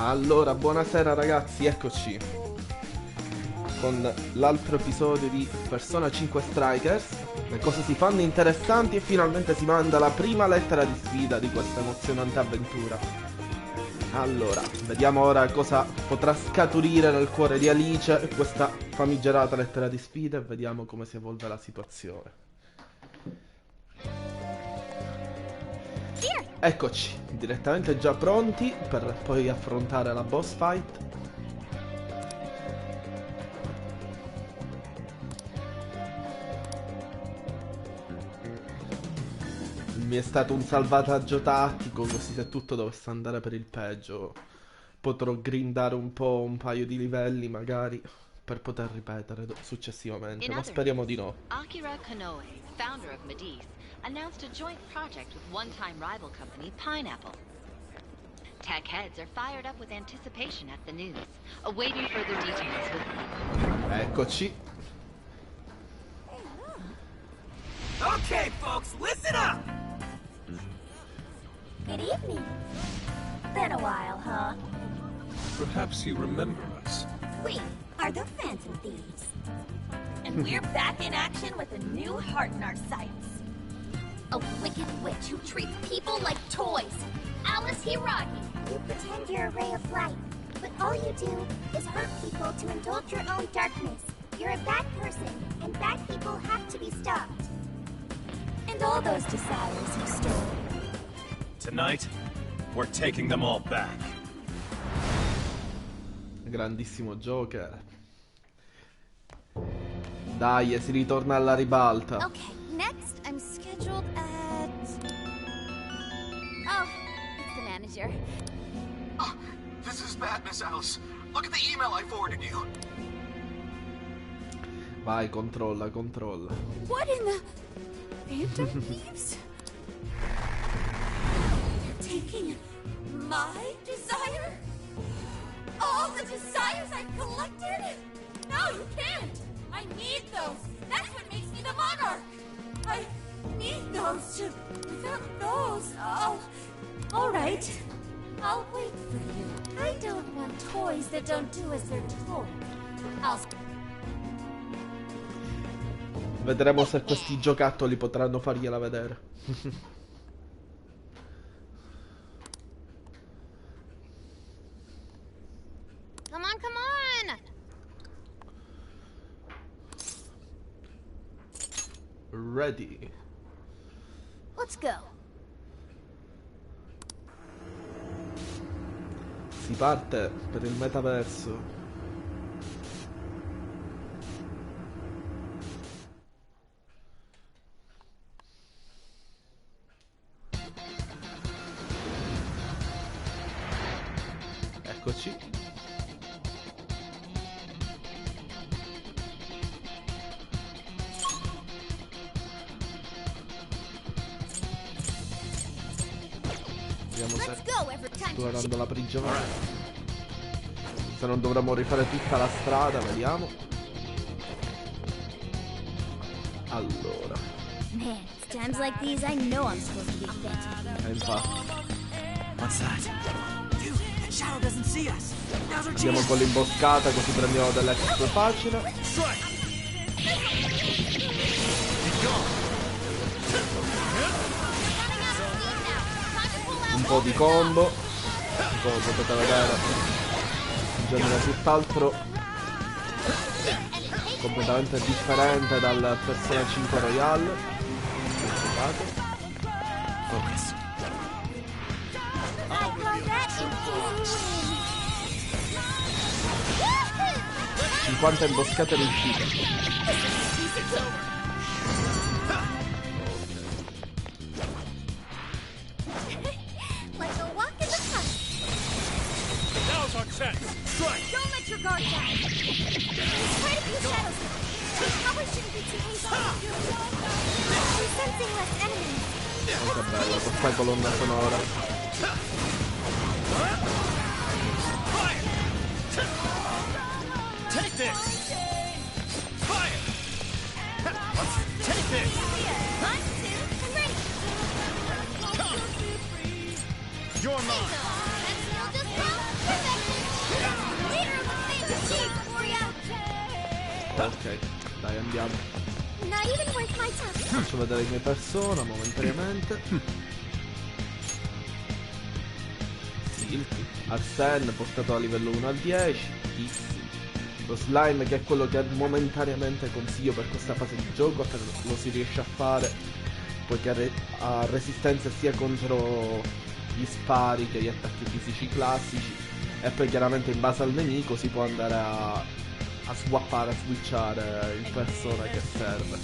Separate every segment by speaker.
Speaker 1: Allora, buonasera ragazzi, eccoci con l'altro episodio di Persona 5 Strikers. Le cose si fanno interessanti e finalmente si manda la prima lettera di sfida di questa emozionante avventura. Allora, vediamo ora cosa potrà scaturire nel cuore di Alice questa famigerata lettera di sfida e vediamo come si evolve la situazione. Eccoci, direttamente già pronti per poi affrontare la boss fight. Mi è stato un salvataggio tattico, così se tutto dovesse andare per il peggio potrò grindare un po', un paio di livelli magari, per poter ripetere successivamente, ma speriamo di no.
Speaker 2: Announced a joint project with one-time rival company Pineapple. Tech heads are fired up with anticipation at the news, awaiting further details with...
Speaker 1: Eccoci.
Speaker 3: Okay, folks, listen up!
Speaker 4: Good evening. Been a while, huh?
Speaker 5: Perhaps you remember us.
Speaker 4: We are the Phantom Thieves. And we're back in action with a new heart in our sights. A wicked witch who treats people like toys. Alice Hiragi. You pretend you're a ray of light, but all you do is hurt people to indulge your own darkness. You're a bad person, and bad people have to be stopped. And all those desires you stole.
Speaker 5: Tonight, we're taking them all back.
Speaker 1: Grandissimo Joker. Dai, si ritorna alla ribalta.
Speaker 4: Okay, next I'm scheduled at... Oh, it's the manager.
Speaker 3: Oh, this is bad, Miss Alice. Look at the email I forwarded you.
Speaker 1: Vai, controlla, controlla.
Speaker 4: What in the... Phantom Thieves? You're taking my desire? All the desires I've collected? No, you can't! I need those! That's what makes me the monarch! I need those to... Without those, Alright. I'll wait for you. I don't want toys that don't do as they're told. I'll...
Speaker 1: Vedremo se questi giocattoli potranno fargliela vedere.
Speaker 4: Come on, come on!
Speaker 1: Ready.
Speaker 4: Let's go.
Speaker 1: Si parte per il metaverso. Eccoci. Vediamo se esplorando la prigione. Se non dovremmo rifare tutta la strada, vediamo. Allora.
Speaker 4: Man, it's times like these I know I'm supposed to be fit.
Speaker 1: Infatti.
Speaker 3: What's that? Dude, that shadow doesn't see us. Now's our
Speaker 1: Andiamo
Speaker 3: chance.
Speaker 1: con l'imboscata così prendiamo dell'exp facile. Un po' di combo. Come potete vedere, un genere tutt'altro completamente differente dal Persona 5 Royale.
Speaker 5: Focus.
Speaker 1: 50 imboscate riuscite.
Speaker 4: Like a walk in the park.
Speaker 5: Now's our chance. Strike.
Speaker 4: Don't let your guard down. There's quite a few shadows. We probably shouldn't be too hasty. We're sensing less enemies.
Speaker 1: Oh, che bello, questa colonna sonora.
Speaker 5: Take this. Fire. Take this.
Speaker 4: 1, 2, and ready.
Speaker 5: Come. You're mine.
Speaker 4: That's no discount. Perfect.
Speaker 1: Ok, dai, andiamo.
Speaker 4: Not even worth my time.
Speaker 1: Faccio vedere le mie persone momentaneamente. Silky, Arsene portato a livello 1 al 10. Easy. Lo slime, che è quello che momentaneamente consiglio per questa fase di gioco, lo si riesce a fare poiché ha resistenza sia contro gli spari che gli attacchi fisici classici, e poi chiaramente in base al nemico si può andare a swappare, a switchare il persona che serve.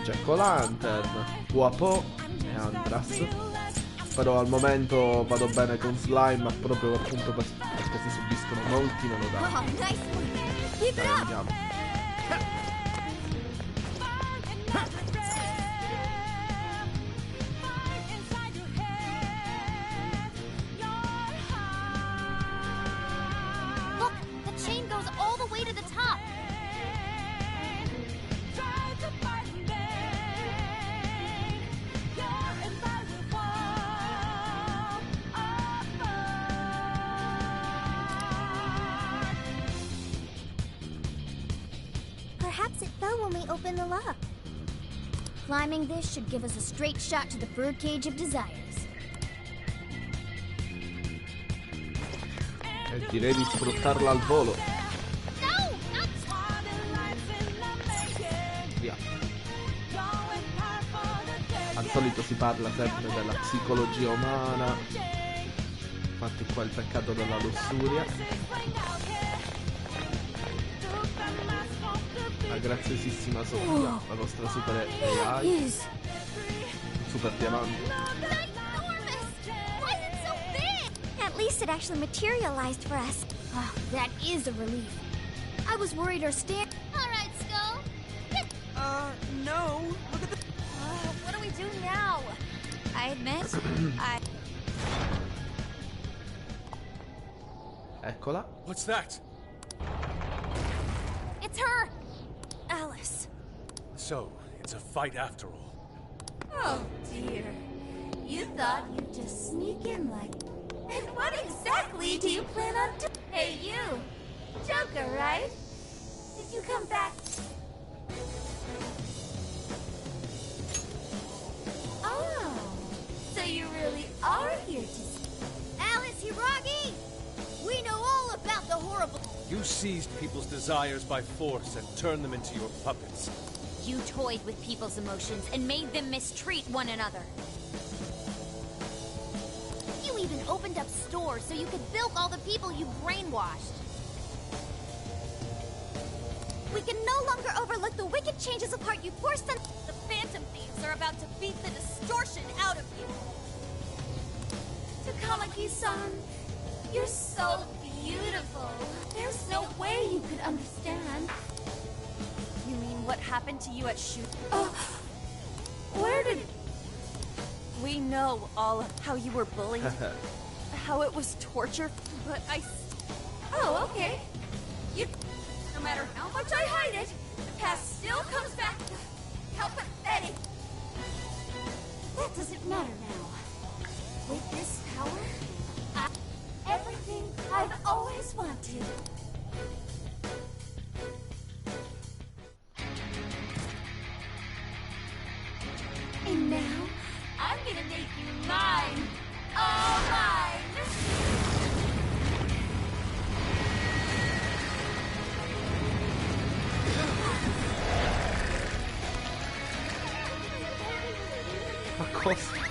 Speaker 1: Jack O'Lantern, Wapo e Andras. Però al momento vado bene con Slime, proprio appunto perché si subiscono molti meno danni.
Speaker 4: Oh, nice one. Keep it up.
Speaker 1: Andiamo.
Speaker 4: Look, the chain goes all the way to the top. Perhaps it fell when we opened the lock. Climbing this should give us a straight shot to the birdcage of desires.
Speaker 1: E direi di sfruttarla al volo.
Speaker 4: No, not
Speaker 1: Via. Al solito si parla sempre della psicologia umana. Infatti qua il peccato della lussuria. La graziosissima Sofia, la nostra super AI. Super diamante.
Speaker 4: enormous. Why is it so big? At least it actually materialized for us. Oh, that is a relief. I was worried our stand. All right, Skull.
Speaker 6: No. Look at the...
Speaker 4: What do we do now? I admit,
Speaker 1: Eccola.
Speaker 5: What's that?
Speaker 4: It's her! Alice.
Speaker 5: So, it's a fight after all.
Speaker 4: Oh, dear. You thought you'd just sneak in like... And what exactly do you plan on doing? Hey, you! Joker, right? Did you come back? Oh, so you really are here to... Alice Hiragi! We know all about the horrible...
Speaker 5: You seized people's desires by force and turned them into your puppets.
Speaker 4: You toyed with people's emotions and made them mistreat one another. You even opened up stores so you could bilk all the people you brainwashed. We can no longer overlook the wicked changes of heart you forced on... The Phantom Thieves are about to beat the distortion out of you. Takamaki-san, you're so beautiful. There's no way you could understand.
Speaker 7: You mean what happened to you at shoot?
Speaker 4: Where did...
Speaker 7: We know all of how you were bullied, how it was torture, but
Speaker 4: Oh, okay. You... No matter how much I hide it, the past still comes back. How pathetic. That doesn't matter now. With this power, everything I've always wanted. And now, I'm gonna make you mine. All mine.
Speaker 1: Ma cosa?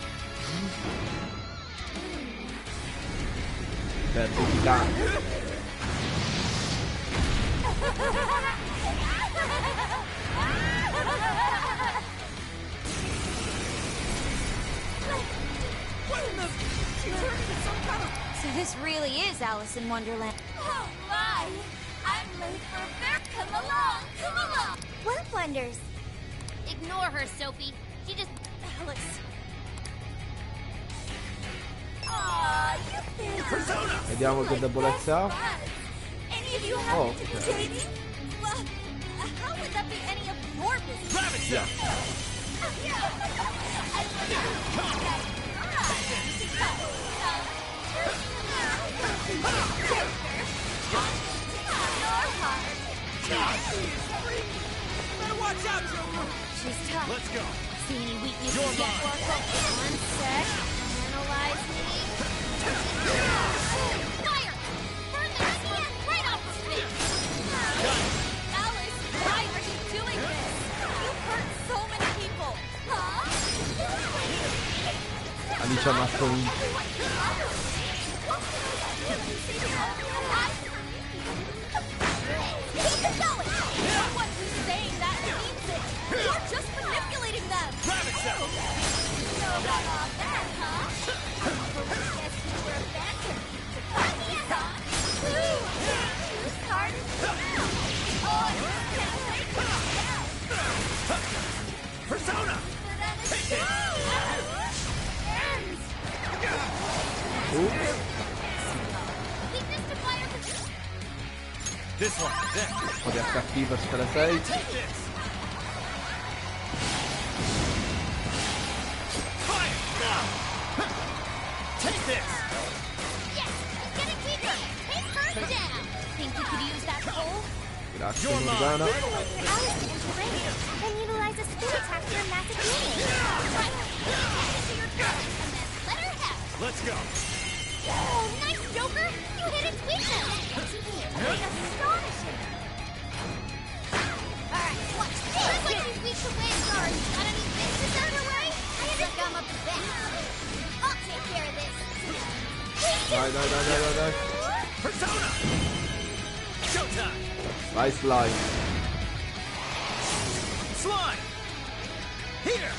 Speaker 1: Certificato.
Speaker 7: so this really is Alice in Wonderland.
Speaker 4: Oh my! I'm late for a fair. Come along, come along. What wonders? Ignore her, Sophie. She just... Alice. Aw, you
Speaker 5: Persona!
Speaker 1: Vediamo che debolezze ha.
Speaker 4: Any of you
Speaker 1: Oh,
Speaker 4: happen to be
Speaker 1: okay.
Speaker 4: dating? Well, how would that be any of your business?
Speaker 5: Rabbit
Speaker 1: Yeah.
Speaker 4: One sec. Analyze me. Fire! Burn their skin right off his face!
Speaker 7: Alice, why are you doing this? You've hurt so many people. Huh?
Speaker 1: Alice ha matto un...
Speaker 4: Keep it going!
Speaker 7: What you're saying, that means it. You're just manipulating them.
Speaker 4: So about all that, huh? Guess you were better. Whose card is this? Oh, it's
Speaker 5: Persona!
Speaker 4: Weakness to fire.
Speaker 5: This one, there.
Speaker 1: Un po' di HP per stare safe.
Speaker 5: Take this. Fire! Now! Take this!
Speaker 4: Yes, it's getting weaker. Take first down. Think you could use that pole?
Speaker 1: Grazie
Speaker 5: You're
Speaker 1: Morgana.
Speaker 4: Alice can enter range, then utilize a spin attack for a massive healing. Right. Into your throat, and then let her have it.
Speaker 5: Let's go.
Speaker 4: Oh, nice, Joker! You hit its weakness! Astonishing! Alright, watch this! Looks like she's weak to wind guards. Got any fixes out her way? I think I'm up to best. I'll take care of this.
Speaker 1: Dai.
Speaker 5: Persona! Showtime!
Speaker 1: Vai slime.
Speaker 5: Slime! Here!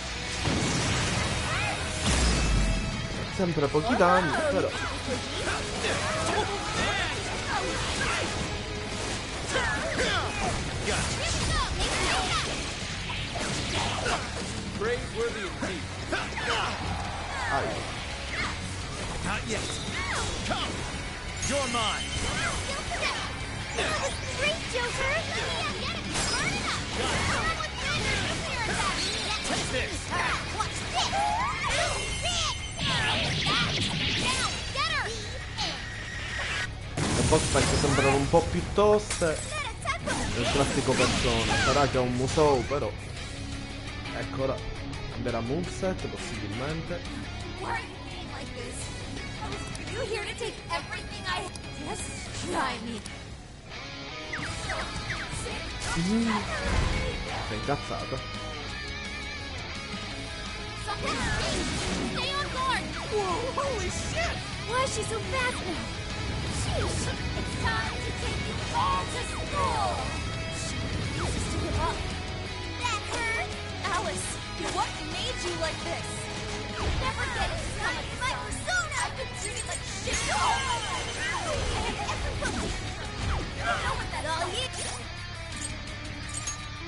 Speaker 1: Sempre pochi danni, però.
Speaker 5: Praiseworthy indeed.
Speaker 1: Ai.
Speaker 5: Not yet. Come! You're mine!
Speaker 4: Great, Joker! Yeah, get it! Burn it up! Come on with nuclear attack!
Speaker 5: Take this!
Speaker 4: Alright, watch this! Down! Get her!
Speaker 1: Le boss fight sembrano un po' più toste del classico Persona. Sarà che è un musou, però. Ecco ora. Cambierà moveset possibilmente.
Speaker 7: Why are you being like this? Are you here to take everything I... Just try me.
Speaker 1: Sei incazzata.
Speaker 4: Stay on guard!
Speaker 6: Whoa, holy shit!
Speaker 4: Why is she so fast now? Sheesh! It's time to take you all to school! She refuses to give up. That hurt!
Speaker 7: Alice, what made you like this?
Speaker 4: Never get it right! My persona! I've been treated like shit all my life! Everybody! You don't know what that all is!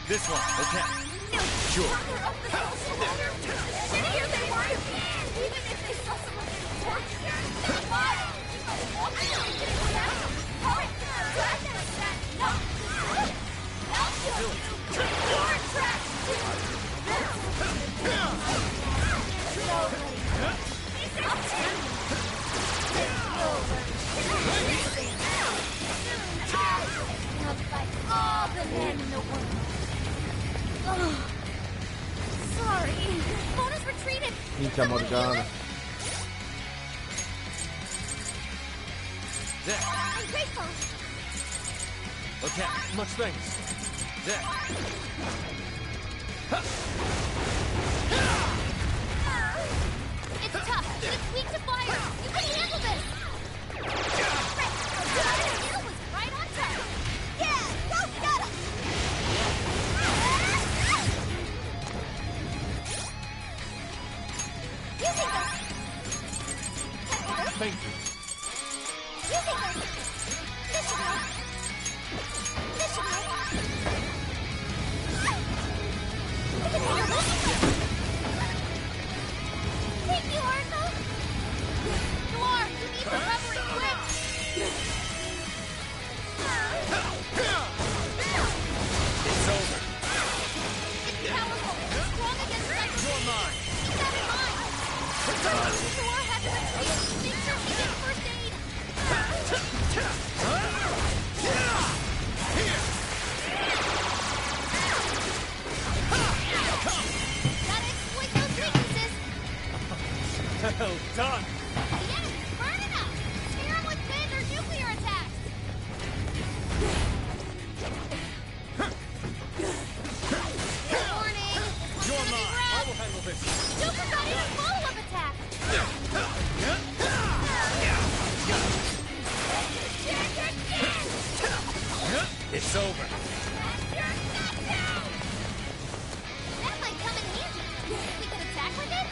Speaker 5: This one, okay. Sure.
Speaker 4: Here they were! Even if they saw someone getting tortured, why? Alright, drag them like that! No! I'll kill you! Your tracks, too! I'll fight all the men in the world. Oh, sorry. Mona's retreated.
Speaker 1: Minchia Morgana.
Speaker 5: There.
Speaker 4: I'm grateful.
Speaker 5: Okay, much thanks. There.
Speaker 4: It's tough, but it's weak to fire. You can handle this. Right. That skill was right on target. Yeah, go get him. Using this.
Speaker 5: Thank you.
Speaker 4: Using this. This should help. This should help. We can handle this. Thank you, Arthur. Noir, you need recovery quick.
Speaker 5: It's over.
Speaker 4: It's powerful. Strong against psychic.
Speaker 5: You're mine.
Speaker 4: Keep that in mind. Noir had to retreat. Make sure she gets first aid. Gotta exploit those weaknesses.
Speaker 5: Well done!
Speaker 4: Yes, burn it up! Scare them with wind or nuclear attacks! Warning!
Speaker 5: You're mine! I will handle this!
Speaker 4: Super got in a follow-up attack!
Speaker 5: It's over.
Speaker 4: That might come in handy. We could attack with it?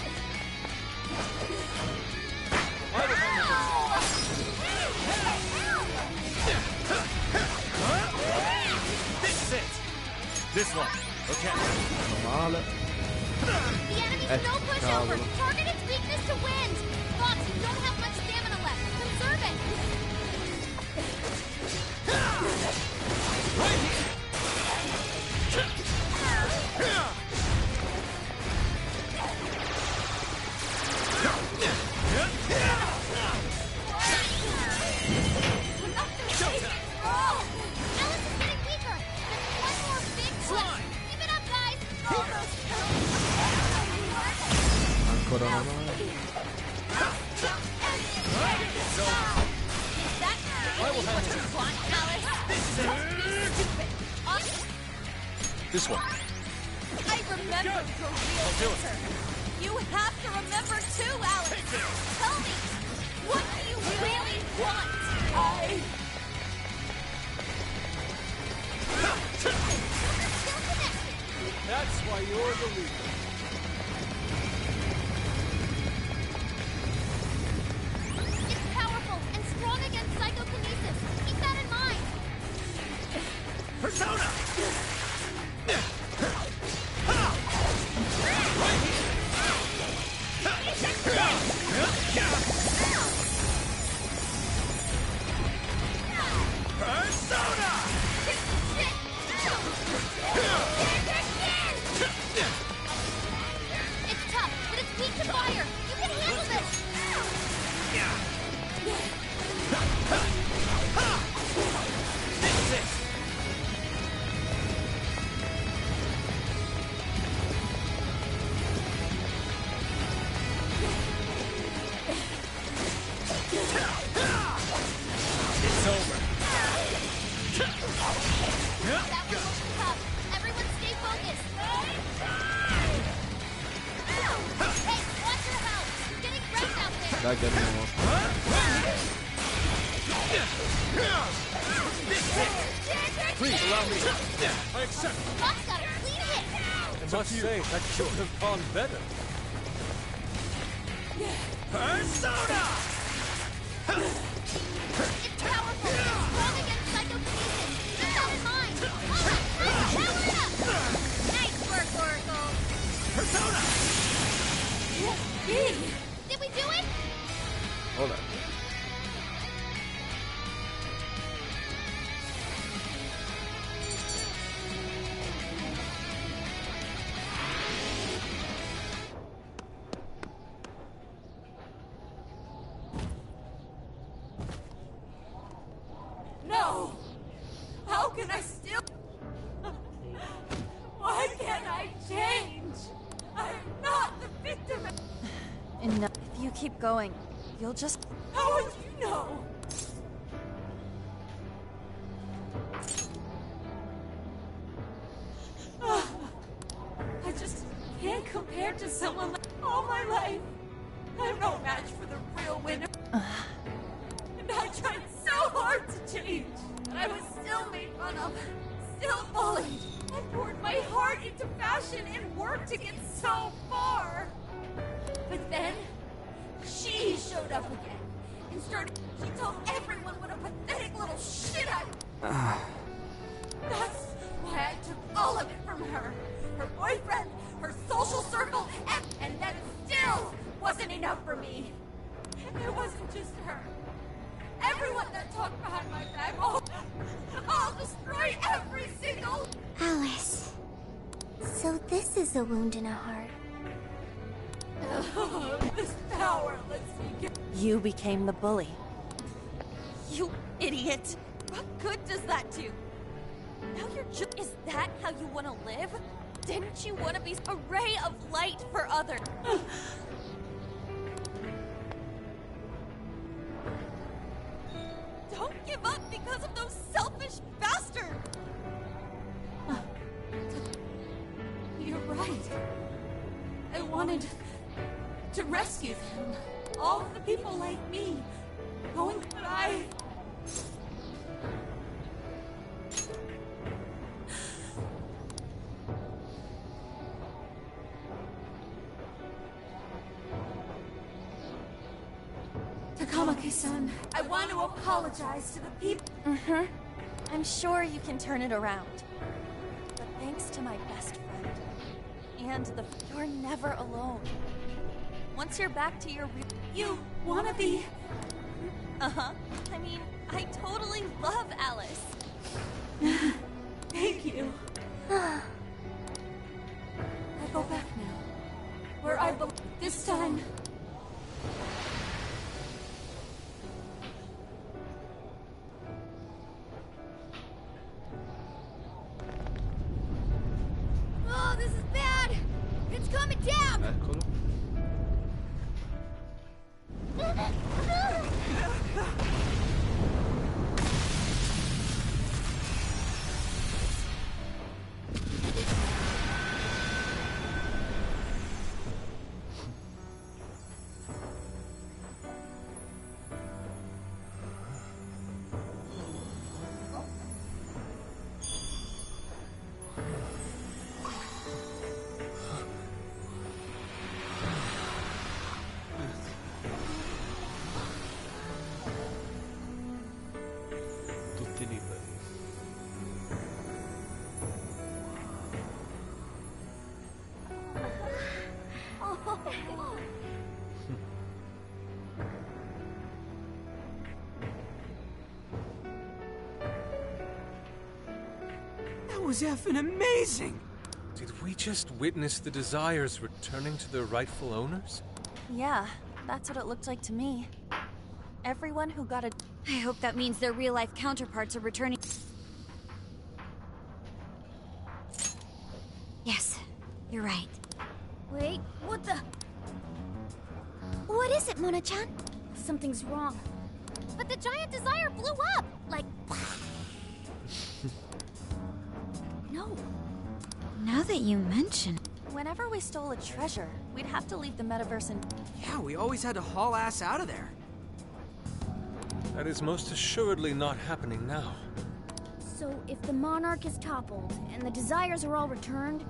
Speaker 5: I will handle this. This is it. This one. Okay.
Speaker 1: Male.
Speaker 4: The enemy's no pushover. Target its weakness to wind. Fox, you don't have much stamina left. Conserve it.
Speaker 5: Right here.
Speaker 4: Oh! Alice is getting weaker. Just one more big push. Keep it up, guys.
Speaker 1: Ancora una mano.
Speaker 5: I will handle this. This one.
Speaker 7: I remember your real
Speaker 5: I'll do it.
Speaker 7: answer. You have to remember too, Alice. Tell me, what do you really want?
Speaker 5: That's why you're the leader.
Speaker 4: It's powerful and strong against psychokinesis. Keep that in mind.
Speaker 5: Persona!
Speaker 4: It's tough, but it's weak to fire. You can handle this.
Speaker 5: This is it. It's over.
Speaker 4: That one was tough. Everyone stay focused. Hey, watch your house. You're getting wrecked out there.
Speaker 1: Dai che andiamo.
Speaker 5: Please allow me. I accept.
Speaker 4: Fox got a clean hit.
Speaker 5: I must say, that could have gone better. Persona!
Speaker 4: It's powerful and strong against psychokinesis. Keep that in mind. All right, power it up. Nice work, Oracle.
Speaker 5: Persona!
Speaker 4: Did we do it?
Speaker 1: Hold on.
Speaker 7: No! How can I still... Why can't I change? I'm not the victim. Enough. If you keep going, you'll just... How would you know? I just can't compare to someone like... All my life, I'm no match for the real winner. And I tried so hard to change, but I was still made fun of, still bullied. I poured my heart into fashion and worked to get so far. But then, she showed up again and started. She told everyone what a pathetic little shit I was. That's why I took all of it from her. Her boyfriend, her social circle, and that still wasn't enough for me. And it wasn't just her. Everyone that talked behind my back, I'll destroy every single...
Speaker 4: Alice. So this is a wound in a heart.
Speaker 7: This power lets me get... You became the bully. You idiot! What good does that do? Now you're just... Is that how you want to live? Didn't you want to be a ray of light for others? to rescue them. All of the people like me. Going, but I... Takamaki-san, I want to apologize to the people.
Speaker 4: I'm sure you can turn it around. But thanks to my best friend. And you're never alone. Once you're back to your
Speaker 7: You wanna be...
Speaker 4: I mean, I totally love Alice.
Speaker 7: Thank you. I go back now. Where I belong. This time...
Speaker 4: Oh, this is bad! It's coming down!
Speaker 1: Eccolo. Tutti liberi.
Speaker 6: That was effing amazing!
Speaker 5: Did we just witness the desires returning to their rightful owners?
Speaker 4: Yeah, that's what it looked like to me. Everyone who got a... I hope that means their real-life counterparts are returning. Yes, you're right. Wait, what the... What is it, Mona-chan? Something's wrong. But the giant desire blew up! Like... No. Now that you mention... Whenever we stole a treasure, we'd have to leave the metaverse and...
Speaker 6: Yeah, we always had to haul ass out of there.
Speaker 5: That is most assuredly not happening now.
Speaker 8: So if the monarch is toppled and the desires are all returned,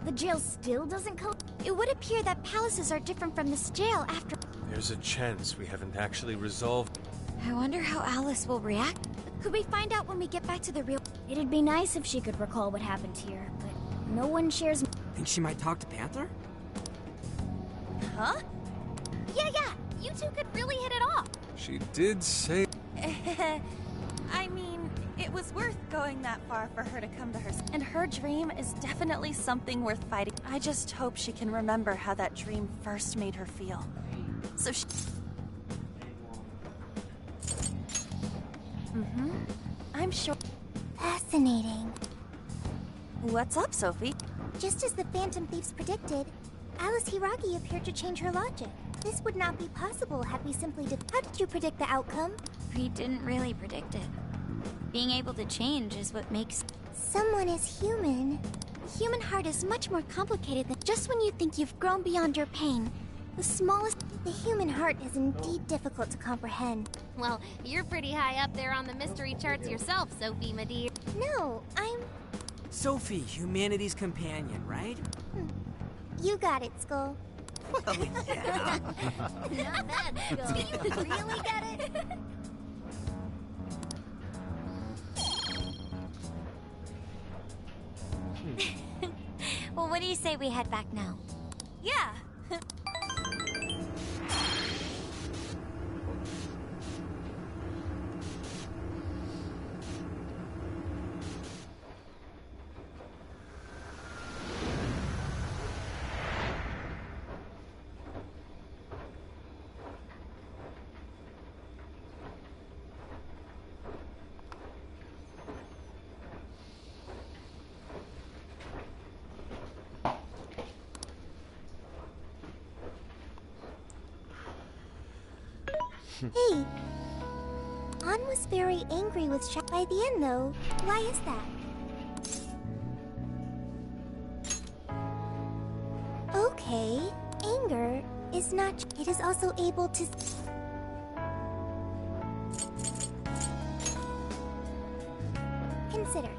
Speaker 8: the jail still doesn't It would appear that palaces are different from this jail after...
Speaker 5: There's a chance we haven't actually resolved.
Speaker 8: I wonder how Alice will react. Could we find out when we get back to the real... It'd be nice if she could recall what happened here, but no one shares...
Speaker 6: Think she might talk to Panther?
Speaker 8: Huh? Yeah, you two could really hit it off.
Speaker 5: She did say...
Speaker 4: I mean, it was worth going that far for her to come to her. And her dream is definitely something worth fighting. I just hope she can remember how that dream first made her feel. So she... I'm sure...
Speaker 8: Fascinating.
Speaker 4: What's up, Sophie?
Speaker 8: Just as the Phantom Thieves predicted, Alice Hiragi appeared to change her logic. This would not be possible had we simply How did you predict the outcome?
Speaker 9: We didn't really predict it. Being able to change is what makes...
Speaker 8: Someone is human. The human heart is much more complicated than just when you think you've grown beyond your pain. The smallest... The human heart is indeed difficult to comprehend.
Speaker 9: Well, you're pretty high up there on the mystery charts yourself, Sophie, my dear.
Speaker 8: No, I'm...
Speaker 6: Sophie, humanity's companion, right?
Speaker 8: You got it, Skull.
Speaker 6: Well, yeah.
Speaker 8: Not bad, Skull. Do you really get it?
Speaker 9: Well, what do you say we head back now?
Speaker 4: Yeah.
Speaker 8: Hey, An was very angry with Sha by the end, though. Why is that? Okay, anger is not. It is also able to. Consider.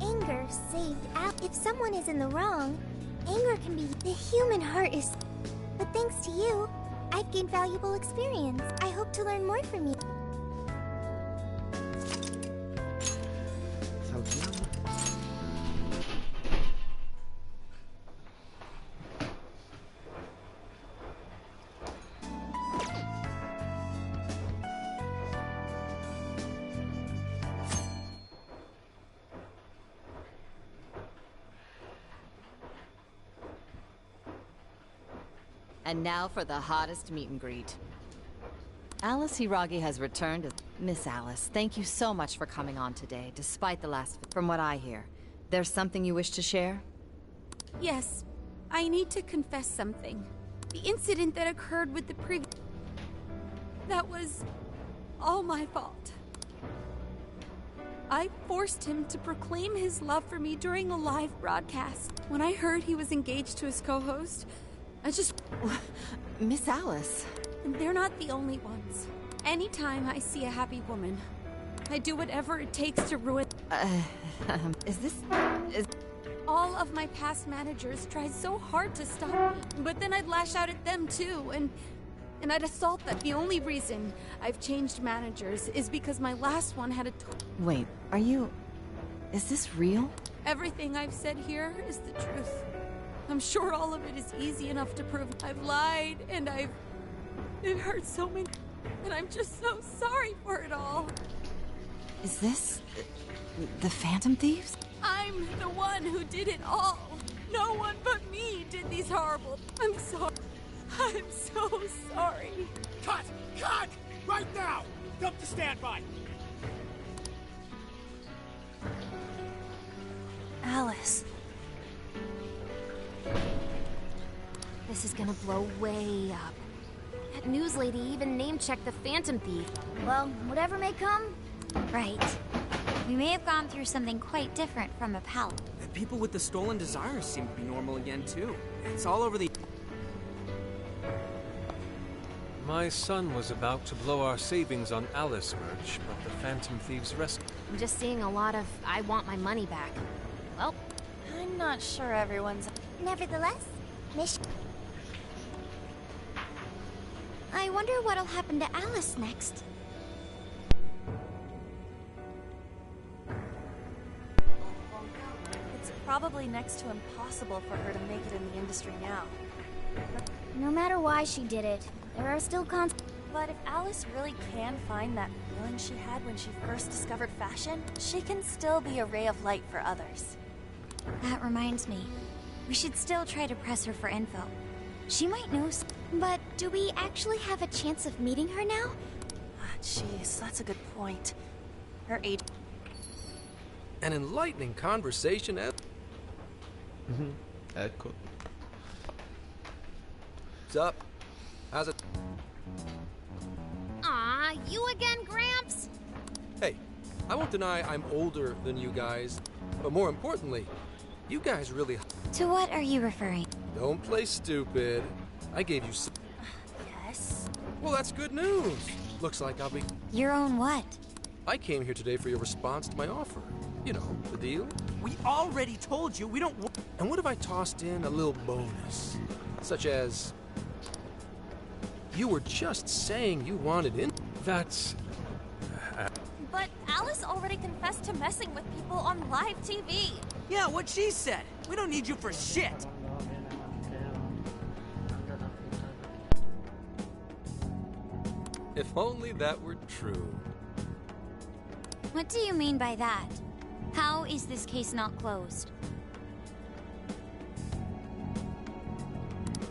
Speaker 8: Anger saved out. If someone is in the wrong, anger can be. The human heart is. But thanks to you, I've gained valuable experience. I hope to learn more from you.
Speaker 1: Salviamo.
Speaker 2: And now for the hottest meet and greet. Alice Hiragi has returned. Miss Alice, thank you so much for coming on today, despite the last... From what I hear, there's something you wish to share?
Speaker 7: Yes, I need to confess something. The incident that occurred with the previous... That was all my fault. I forced him to proclaim his love for me during a live broadcast. When I heard he was engaged to his co-host, I just...
Speaker 2: Miss Alice.
Speaker 7: And they're not the only ones. Anytime I see a happy woman, I do whatever it takes to ruin...
Speaker 2: Is this...
Speaker 7: All of my past managers tried so hard to stop me, but then I'd lash out at them too, and I'd assault them. The only reason I've changed managers is because my last one had a...
Speaker 2: Wait, are you... Is this real?
Speaker 7: Everything I've said here is the truth. I'm sure all of it is easy enough to prove. I've lied, and it hurts so many, and I'm just so sorry for it all.
Speaker 2: Is this... the Phantom Thieves?
Speaker 7: I'm the one who did it all. No one but me did these horrible... I'm sorry. I'm so sorry.
Speaker 5: Cut! Cut! Right now! Dump to standby!
Speaker 9: Alice. This is gonna blow way up. That news lady even name-checked the Phantom Thief. Well, whatever may come. Right. We may have gone through something quite different from a pal.
Speaker 6: The people with the stolen desires seem to be normal again, too. It's all over the...
Speaker 5: My son was about to blow our savings on Alice merch, but the Phantom Thieves rescued.
Speaker 9: I'm just seeing a lot of, I want my money back. Well, I'm not sure everyone's...
Speaker 8: Nevertheless, I wonder what'll happen to Alice next.
Speaker 10: It's probably next to impossible for her to make it in the industry now.
Speaker 9: No matter why she did it, there are still
Speaker 10: But if Alice really can find that feeling she had when she first discovered fashion, she can still be a ray of light for others.
Speaker 9: That reminds me. We should still try to press her for info. She might know But do we actually have a chance of meeting her now?
Speaker 10: Jeez, that's a good point. Her age...
Speaker 11: An enlightening conversation at...
Speaker 1: Ecco.
Speaker 11: What's up? How's it?
Speaker 9: Aw, you again, Gramps?
Speaker 11: Hey, I won't deny I'm older than you guys, but more importantly, you guys really...
Speaker 9: To what are you referring?
Speaker 11: Don't play stupid. I gave you some...
Speaker 10: Yes?
Speaker 11: Well, that's good news. Looks like I'll be...
Speaker 9: Your own what?
Speaker 11: I came here today for your response to my offer. You know, the deal.
Speaker 6: We already told you we don't...
Speaker 11: And what if I tossed in a little bonus? Such as... You were just saying you wanted in...
Speaker 5: That's...
Speaker 10: But Alice already confessed to messing with people on live TV.
Speaker 6: Yeah, what she said. We don't need you for shit.
Speaker 11: If only that were true.
Speaker 9: What do you mean by that? How is this case not closed?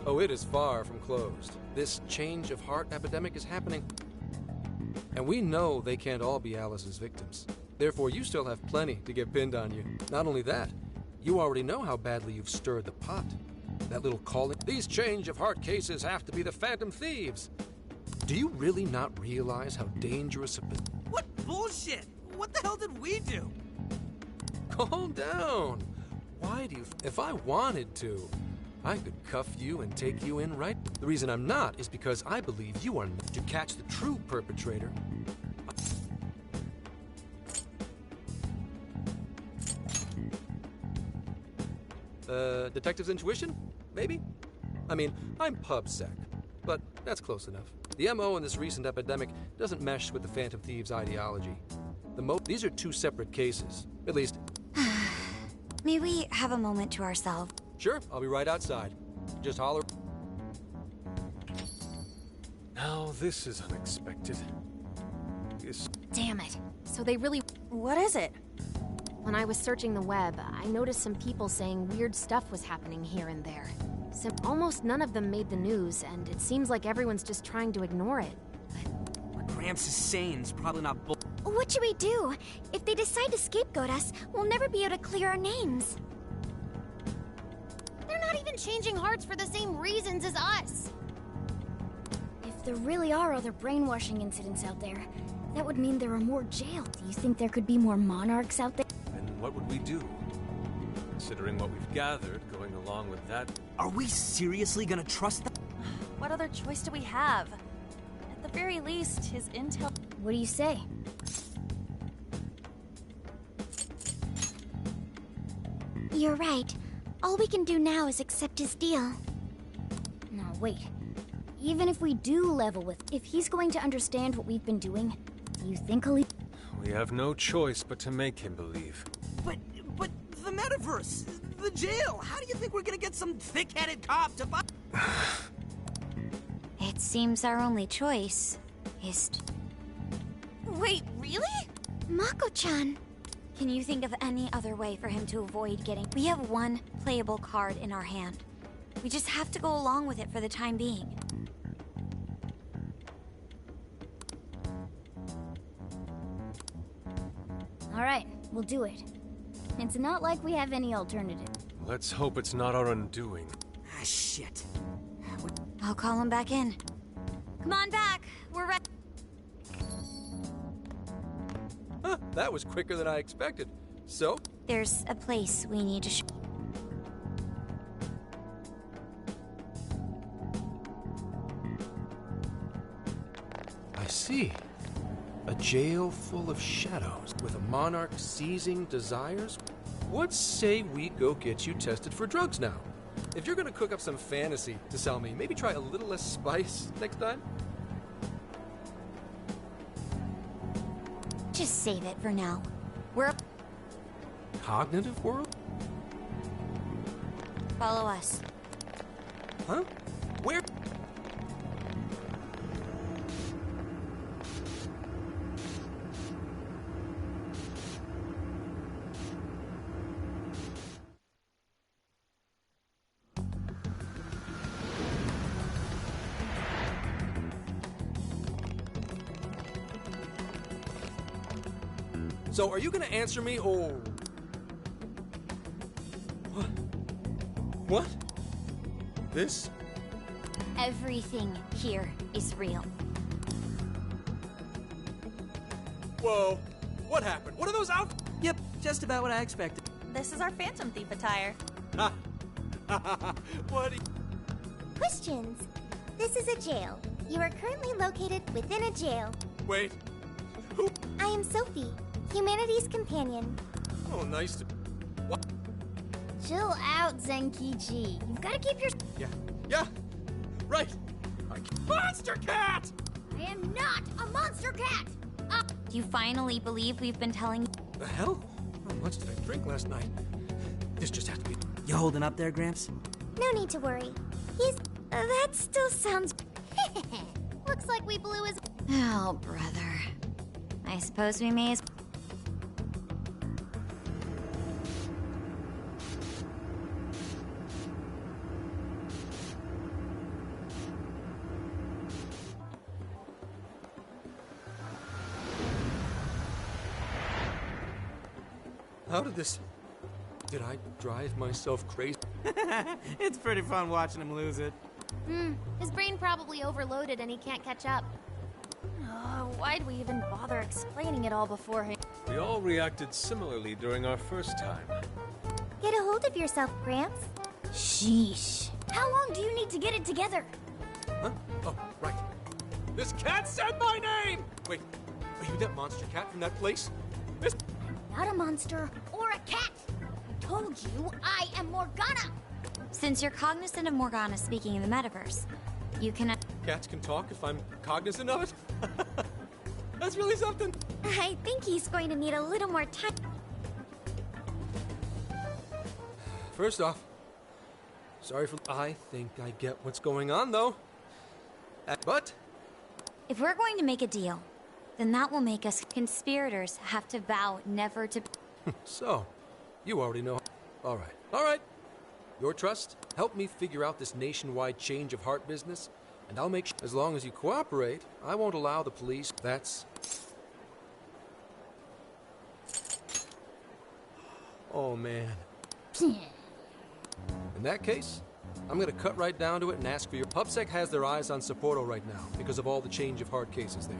Speaker 11: Oh, it is far from closed. This change of heart epidemic is happening. And we know they can't all be Alice's victims. Therefore, you still have plenty to get pinned on you. Not only that, you already know how badly you've stirred the pot. That little calling. These change of heart cases have to be the Phantom Thieves. Do you really not realize how dangerous a...
Speaker 6: What bullshit? What the hell did we do?
Speaker 11: Calm down. Why do you... If I wanted to, I could cuff you and take you in right. The reason I'm not is because I believe you are not to catch the true perpetrator. Detective's intuition? Maybe? I mean, I'm PubSec, but that's close enough. The MO in this recent epidemic doesn't mesh with the Phantom Thieves' ideology. These are two separate cases, at least.
Speaker 9: May we have a moment to ourselves?
Speaker 11: Sure, I'll be right outside. Just holler.
Speaker 5: Now this is unexpected.
Speaker 9: Damn it. So they really...
Speaker 10: What is it?
Speaker 12: When I was searching the web, I noticed some people saying weird stuff was happening here and there. Almost none of them made the news, and it seems like everyone's just trying to ignore it.
Speaker 6: What Gramps is saying is probably not bull.
Speaker 8: What should we do? If they decide to scapegoat us, we'll never be able to clear our names.
Speaker 9: They're not even changing hearts for the same reasons as us. If there really are other brainwashing incidents out there, that would mean there are more jails. Do you think there could be more monarchs out there?
Speaker 5: And what would we do? Considering what we've gathered, going along with that...
Speaker 6: Are we seriously gonna trust them?
Speaker 10: What other choice do we have? At the very least, his intel...
Speaker 9: What do you say?
Speaker 8: You're right. All we can do now is accept his deal.
Speaker 9: No, wait. Even if we do level with... If he's going to understand what we've been doing, do you think he'll...
Speaker 5: We have no choice but to make him believe.
Speaker 6: But the metaverse, the jail, how do you think we're gonna get some thick-headed cop to buy?
Speaker 9: It seems our only choice is...
Speaker 10: Wait, really?
Speaker 8: Mako-chan!
Speaker 9: Can you think of any other way for him to avoid getting... We have one playable card in our hand. We just have to go along with it for the time being. Alright, we'll do it. It's not like we have any alternative.
Speaker 5: Let's hope it's not our undoing.
Speaker 6: Ah, shit.
Speaker 9: I'll call him back in. Come on back, we're ready.
Speaker 11: Huh, that was quicker than I expected. So?
Speaker 9: There's a place we need to
Speaker 11: I see. A jail full of shadows, with a monarch seizing desires? What say we go get you tested for drugs now? If you're gonna cook up some fantasy to sell me, maybe try a little less spice next time?
Speaker 9: just save it for now. We're...
Speaker 11: Cognitive world?
Speaker 9: Follow us.
Speaker 11: Huh? Where? So, are you gonna answer me, or... What? What? This?
Speaker 9: Everything here is real.
Speaker 11: Whoa. What happened? What are those out?
Speaker 6: Yep, just about what I expected.
Speaker 10: This is our Phantom Thief attire.
Speaker 11: Ha! What?
Speaker 8: Questions. This is a jail. You are currently located within a jail.
Speaker 11: Wait. Who?
Speaker 8: I am Sophie, humanity's companion.
Speaker 11: Oh, nice to... What?
Speaker 9: Chill out, Zenkichi. You've got to keep your...
Speaker 11: Yeah. Right. Monster cat!
Speaker 9: I am not a monster cat! Do you finally believe we've been telling you?
Speaker 11: The hell? How much did I drink last night? This just has to be...
Speaker 6: You holding up there, Gramps?
Speaker 8: No need to worry. He's... that still sounds...
Speaker 9: Looks like we blew his... Oh, brother. I suppose we may as...
Speaker 11: How did this... Did I drive myself crazy?
Speaker 6: It's pretty fun watching him lose it.
Speaker 9: His brain probably overloaded and he can't catch up. Why'd we even bother explaining it all beforehand?
Speaker 5: We all reacted similarly during our first time.
Speaker 8: Get a hold of yourself, Gramps.
Speaker 4: Sheesh. How long do you need to get it together?
Speaker 11: Huh? Oh, right. This cat said my name! Wait, are you that monster cat from that place? This...
Speaker 4: Not a monster or a cat. I told you I am Morgana.
Speaker 9: Since you're cognizant of Morgana speaking in the metaverse, you can...
Speaker 11: Cats can talk if I'm cognizant of it? That's really something.
Speaker 8: I think he's going to need a little more time.
Speaker 11: First off, sorry for... I think I get what's going on, though. But...
Speaker 9: If we're going to make a deal, then that will make us conspirators have to vow never to...
Speaker 11: So, you already know. All right. Your trust, help me figure out this nationwide change of heart business, and I'll make sure, as long as you cooperate, I won't allow the police. That's... Oh, man. In that case, I'm gonna cut right down to it and ask for your... PubSec has their eyes on Sapporo right now because of all the change of heart cases there.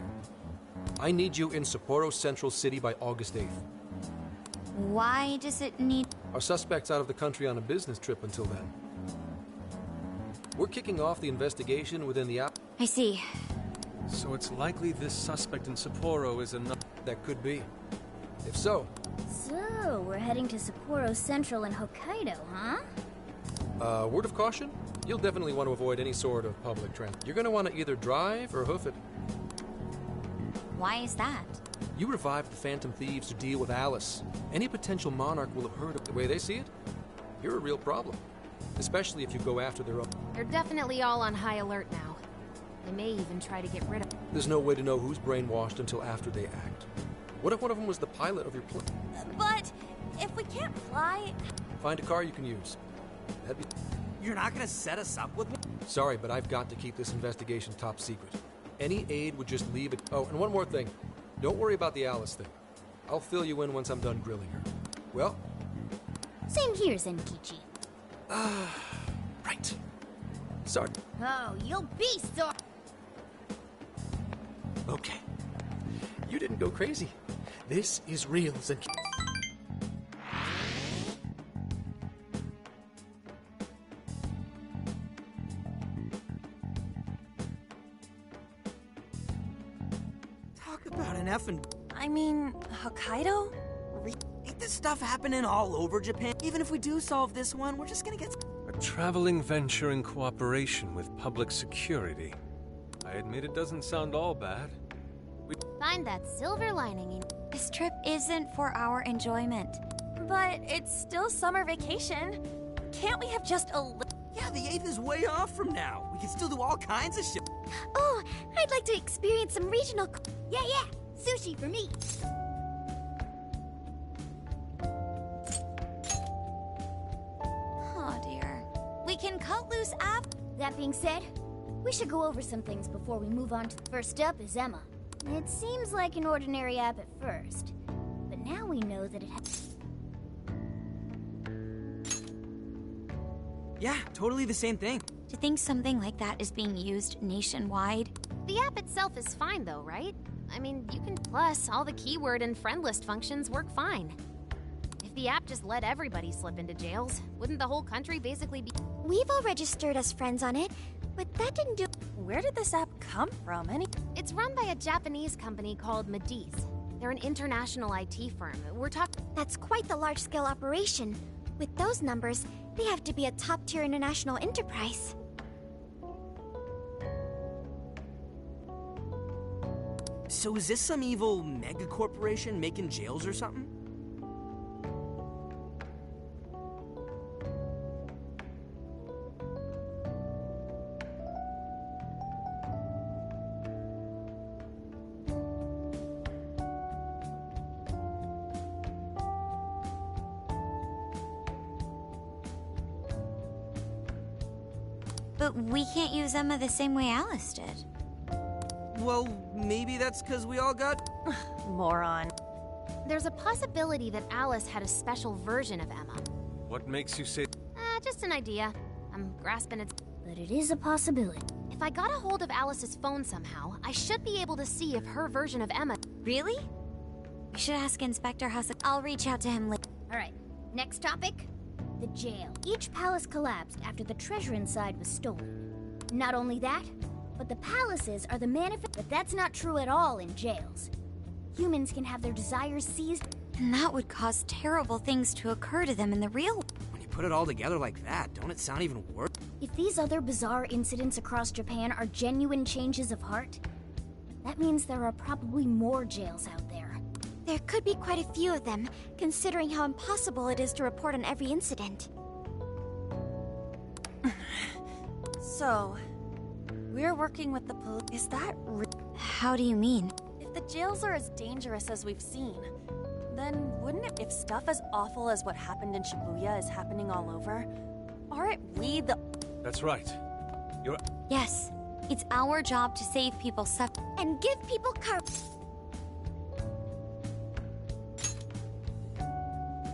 Speaker 11: I need you in Sapporo Central City by August 8th.
Speaker 9: Why does it need...
Speaker 11: Our suspect's out of the country on a business trip until then. We're kicking off the investigation within the app.
Speaker 9: I see.
Speaker 5: So it's likely this suspect in Sapporo is another...
Speaker 11: That could be. If so...
Speaker 4: So, we're heading to Sapporo Central in Hokkaido, huh?
Speaker 11: Word of caution? You'll definitely want to avoid any sort of public transport. You're gonna want to either drive or hoof it.
Speaker 9: Why is that?
Speaker 11: You revived the Phantom Thieves to deal with Alice. Any potential monarch will have heard of the way they see it. You're a real problem. Especially if you go after their own.
Speaker 12: They're definitely all on high alert now. They may even try to get rid of...
Speaker 11: There's no way to know who's brainwashed until after they act. What if one of them was the pilot of your plane?
Speaker 10: But if we can't fly...
Speaker 11: Find a car you can use. That'd be...
Speaker 6: You're not gonna set us up with one?
Speaker 11: Sorry, but I've got to keep this investigation top secret. Any aid would just leave it... Oh, and one more thing. Don't worry about the Alice thing. I'll fill you in once I'm done grilling her. Well?
Speaker 4: Same here, Zenkichi.
Speaker 11: Right. Sorry.
Speaker 4: Oh, you'll be sorry.
Speaker 11: Okay. You didn't go crazy. This is real, Zenkichi.
Speaker 6: Talk about an effing...
Speaker 10: I mean, Hokkaido?
Speaker 6: Ain't this stuff happening all over Japan? Even if we do solve this one, we're just gonna get...
Speaker 5: A traveling venture in cooperation with public security. I admit it doesn't sound all bad.
Speaker 9: Find that silver lining in...
Speaker 10: This trip isn't for our enjoyment. But it's still summer vacation. Can't we have just a little...
Speaker 6: Yeah, the 8th is way off from now. We can still do all kinds of shit.
Speaker 8: Oh, I'd like to experience some regional...
Speaker 4: Yeah, sushi for me.
Speaker 10: Oh dear. We can cut loose after...
Speaker 4: That being said, we should go over some things before we move on to... First up is Emma. It seems like an ordinary app at first, but now we know that it has...
Speaker 6: Yeah, totally the same thing.
Speaker 9: To think something like that is being used nationwide.
Speaker 12: The app itself is fine though, right? I mean, you can... Plus, all the keyword and friend list functions work fine. If the app just let everybody slip into jails, wouldn't the whole country basically be...
Speaker 8: We've all registered as friends on it, but that didn't do...
Speaker 10: Where did this app come from?
Speaker 12: It's run by a Japanese company called Mediz. They're an international IT firm. We're talking...
Speaker 8: That's quite the large-scale operation. With those numbers, they have to be a top-tier international enterprise.
Speaker 6: So is this some evil mega corporation making jails or something?
Speaker 9: But we can't use Emma the same way Alice did.
Speaker 6: Well, maybe that's because we all got...
Speaker 10: Moron.
Speaker 12: There's a possibility that Alice had a special version of Emma.
Speaker 5: What makes you say...
Speaker 12: Just an idea. I'm grasping its...
Speaker 4: But it is a possibility.
Speaker 12: If I got a hold of Alice's phone somehow, I should be able to see if her version of Emma...
Speaker 9: Really? We should ask Inspector Huss. I'll reach out to him later.
Speaker 4: Alright, next topic.
Speaker 13: the jail. Each palace collapsed after the treasure inside was stolen. Not only that, but the palaces are the But that's not true at all in jails. Humans can have their desires seized.
Speaker 9: And that would cause terrible things to occur to them in the real world.
Speaker 6: When you put it all together like that, don't it sound even worse?
Speaker 13: If these other bizarre incidents across Japan are genuine changes of heart, that means there are probably more jails out there.
Speaker 9: There could be quite a few of them, considering how impossible it is to report on every incident.
Speaker 10: So, we're working with the police. Is that
Speaker 9: How do you mean?
Speaker 10: If the jails are as dangerous as we've seen, then wouldn't it, if stuff as awful as what happened in Shibuya is happening all over, aren't we the...
Speaker 5: That's right. You're...
Speaker 9: Yes, it's our job to save people
Speaker 13: and give people courage.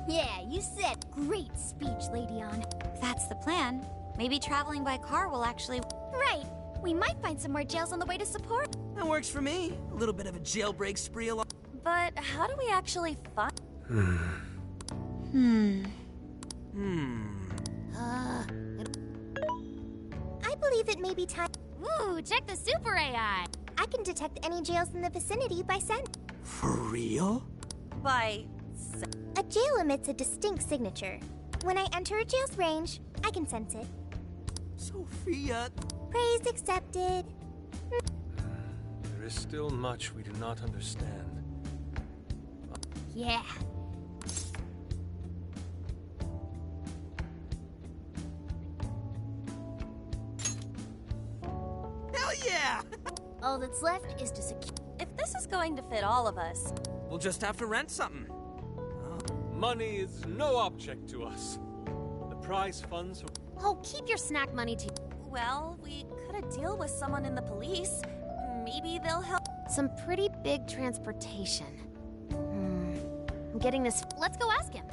Speaker 13: Yeah, you said great speech, Lady On.
Speaker 9: If that's the plan, maybe traveling by car will actually...
Speaker 13: Right. We might find some more jails on the way to support.
Speaker 6: That works for me. A little bit of a jailbreak spree along.
Speaker 10: But how do we actually find...
Speaker 8: I believe it may be time.
Speaker 13: Ooh, check the super AI.
Speaker 8: I can detect any jails in the vicinity by scent.
Speaker 6: For real?
Speaker 10: By...
Speaker 8: A jail emits a distinct signature. When I enter a jail's range, I can sense it.
Speaker 6: Sophia...
Speaker 8: Praise accepted.
Speaker 5: There is still much we do not understand.
Speaker 13: Yeah.
Speaker 6: Hell yeah!
Speaker 13: All that's left is to secure...
Speaker 10: If this is going to fit all of us...
Speaker 6: We'll just have to rent something.
Speaker 5: Money is no object to us. The prize funds are...
Speaker 12: Oh, keep your snack money to...
Speaker 10: Well, we could have deal with someone in the police. Maybe they'll help.
Speaker 12: Some pretty big transportation. I'm getting this... Let's go ask him.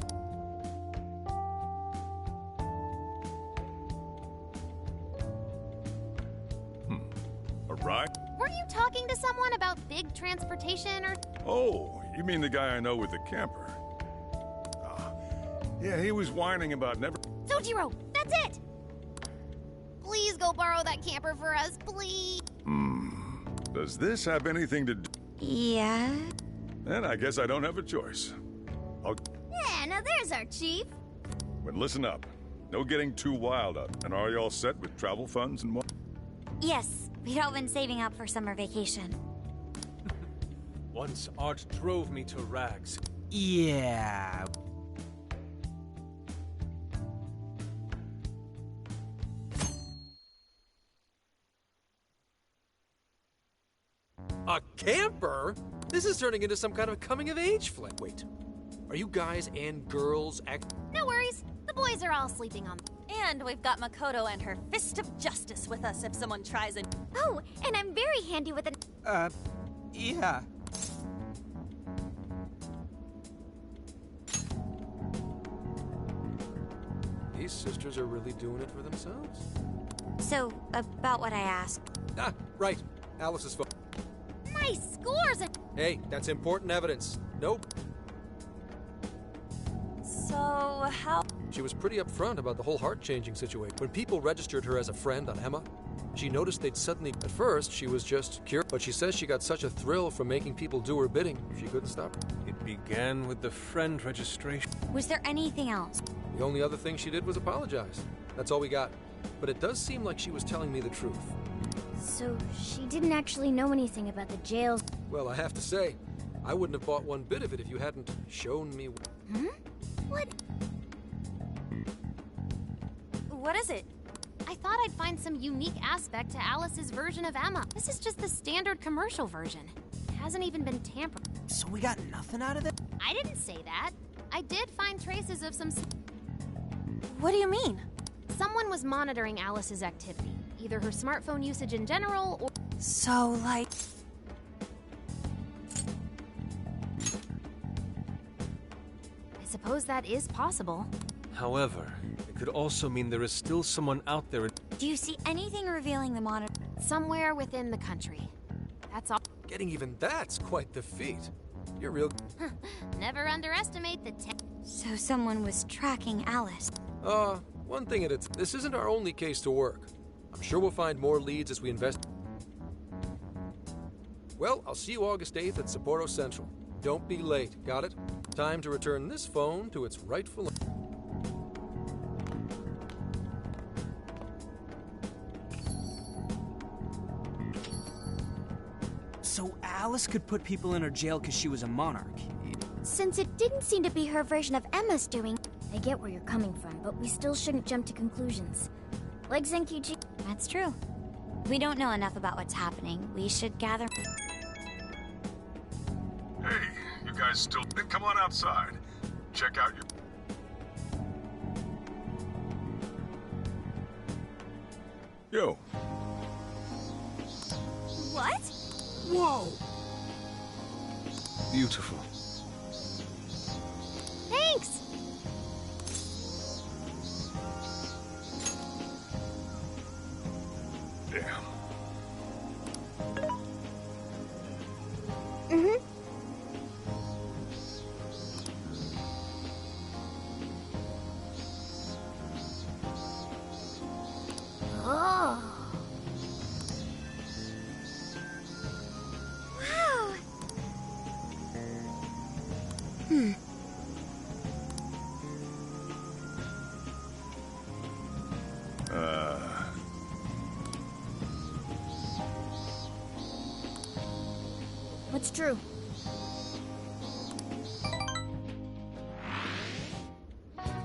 Speaker 14: A ride?
Speaker 12: Were you talking to someone about big transportation or...
Speaker 14: Oh, you mean the guy I know with the camper? Yeah, he was whining about never...
Speaker 12: Sojiro, that's it! Please go borrow that camper for us, please.
Speaker 14: Does this have anything to do...
Speaker 9: Yeah?
Speaker 14: Then I guess I don't have a choice.
Speaker 13: Yeah, now there's our chief.
Speaker 14: But listen up. No getting too wild up. And are you all set with travel funds and more?
Speaker 9: Yes, we'd all been saving up for summer vacation.
Speaker 5: Once Art drove me to rags.
Speaker 6: Yeah...
Speaker 11: A camper? This is turning into some kind of coming-of-age flick. Wait, are you guys and girls
Speaker 12: No worries. The boys are all sleeping on...
Speaker 10: And we've got Makoto and her fist of justice with us if someone tries it.
Speaker 13: Oh, and I'm very handy with an...
Speaker 6: yeah.
Speaker 11: These sisters are really doing it for themselves.
Speaker 9: So, about what I asked.
Speaker 11: Ah, right. Alice's phone.
Speaker 12: Nice scores and...
Speaker 11: Hey, that's important evidence. Nope.
Speaker 10: So, how...
Speaker 11: She was pretty upfront about the whole heart-changing situation. When people registered her as a friend on Emma, she noticed they'd suddenly... At first, she was just curious, but she says she got such a thrill from making people do her bidding, she couldn't stop.
Speaker 5: It began with the friend registration.
Speaker 9: Was there anything else?
Speaker 11: The only other thing she did was apologize. That's all we got. But it does seem like she was telling me the truth.
Speaker 13: So, she didn't actually know anything about the jails.
Speaker 11: Well, I have to say, I wouldn't have bought one bit of it if you hadn't shown me...
Speaker 13: What?
Speaker 10: What is it?
Speaker 12: I thought I'd find some unique aspect to Alice's version of Emma. This is just the standard commercial version. It hasn't even been tampered.
Speaker 6: So we got nothing out of it?
Speaker 12: I didn't say that. I did find traces of some...
Speaker 10: What do you mean?
Speaker 12: Someone was monitoring Alice's activity. Either her smartphone usage in general, or...
Speaker 10: So, like...
Speaker 12: I suppose that is possible.
Speaker 5: However, it could also mean there is still someone out there...
Speaker 9: Do you see anything revealing the monitor?
Speaker 12: Somewhere within the country. That's all.
Speaker 11: Getting even that's quite the feat. You're real...
Speaker 12: Never underestimate the
Speaker 9: So someone was tracking Alice.
Speaker 11: One thing at a time. This isn't our only case to work. I'm sure we'll find more leads as we invest. Well, I'll see you August 8th at Sapporo Central. Don't be late, got it? Time to return this phone to its rightful...
Speaker 6: So Alice could put people in her jail because she was a monarch.
Speaker 13: Since it didn't seem to be her version of Emma's doing, I get where you're coming from, but we still shouldn't jump to conclusions. Like Zenkichi.
Speaker 9: That's true. We don't know enough about what's happening. We should gather...
Speaker 14: Hey, you guys still... Then come on outside. Check out your... Yo.
Speaker 4: What?
Speaker 6: Whoa!
Speaker 14: Beautiful.
Speaker 13: Thanks!
Speaker 14: Damn.
Speaker 13: Mm-hmm. Oh. Wow. What's true?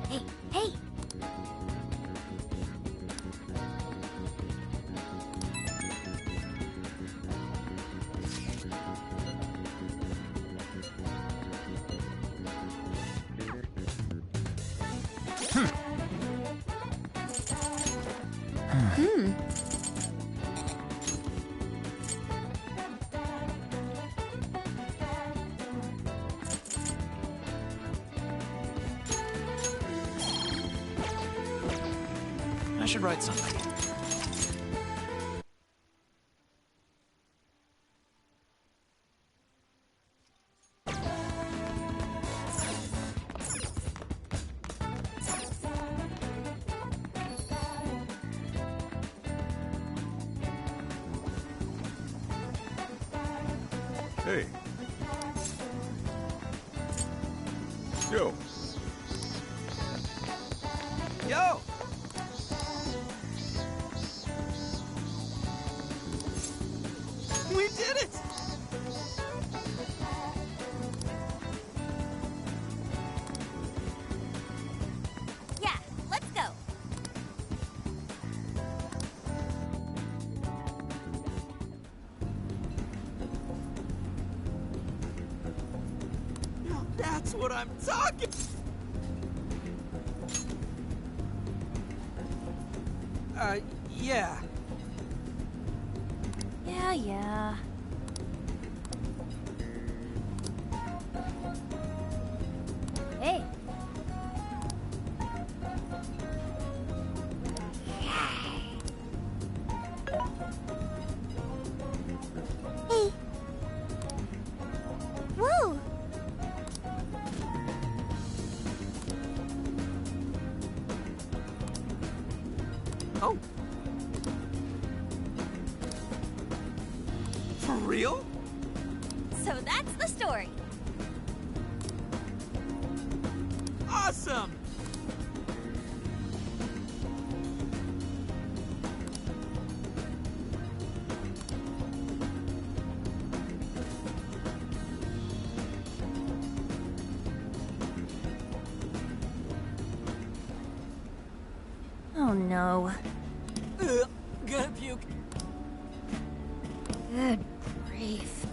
Speaker 13: Hey, hey!
Speaker 6: I should write something.
Speaker 14: Hey. Yo.
Speaker 6: Yo! We did it!
Speaker 4: Yeah, let's go.
Speaker 6: Now that's what I'm talking... yeah.
Speaker 10: Yeah.
Speaker 13: Hey. Hey. Whoa.
Speaker 6: Oh. For real?
Speaker 4: So that's the story.
Speaker 6: Awesome!
Speaker 10: Oh no.
Speaker 6: Gonna puke.
Speaker 13: Good grief.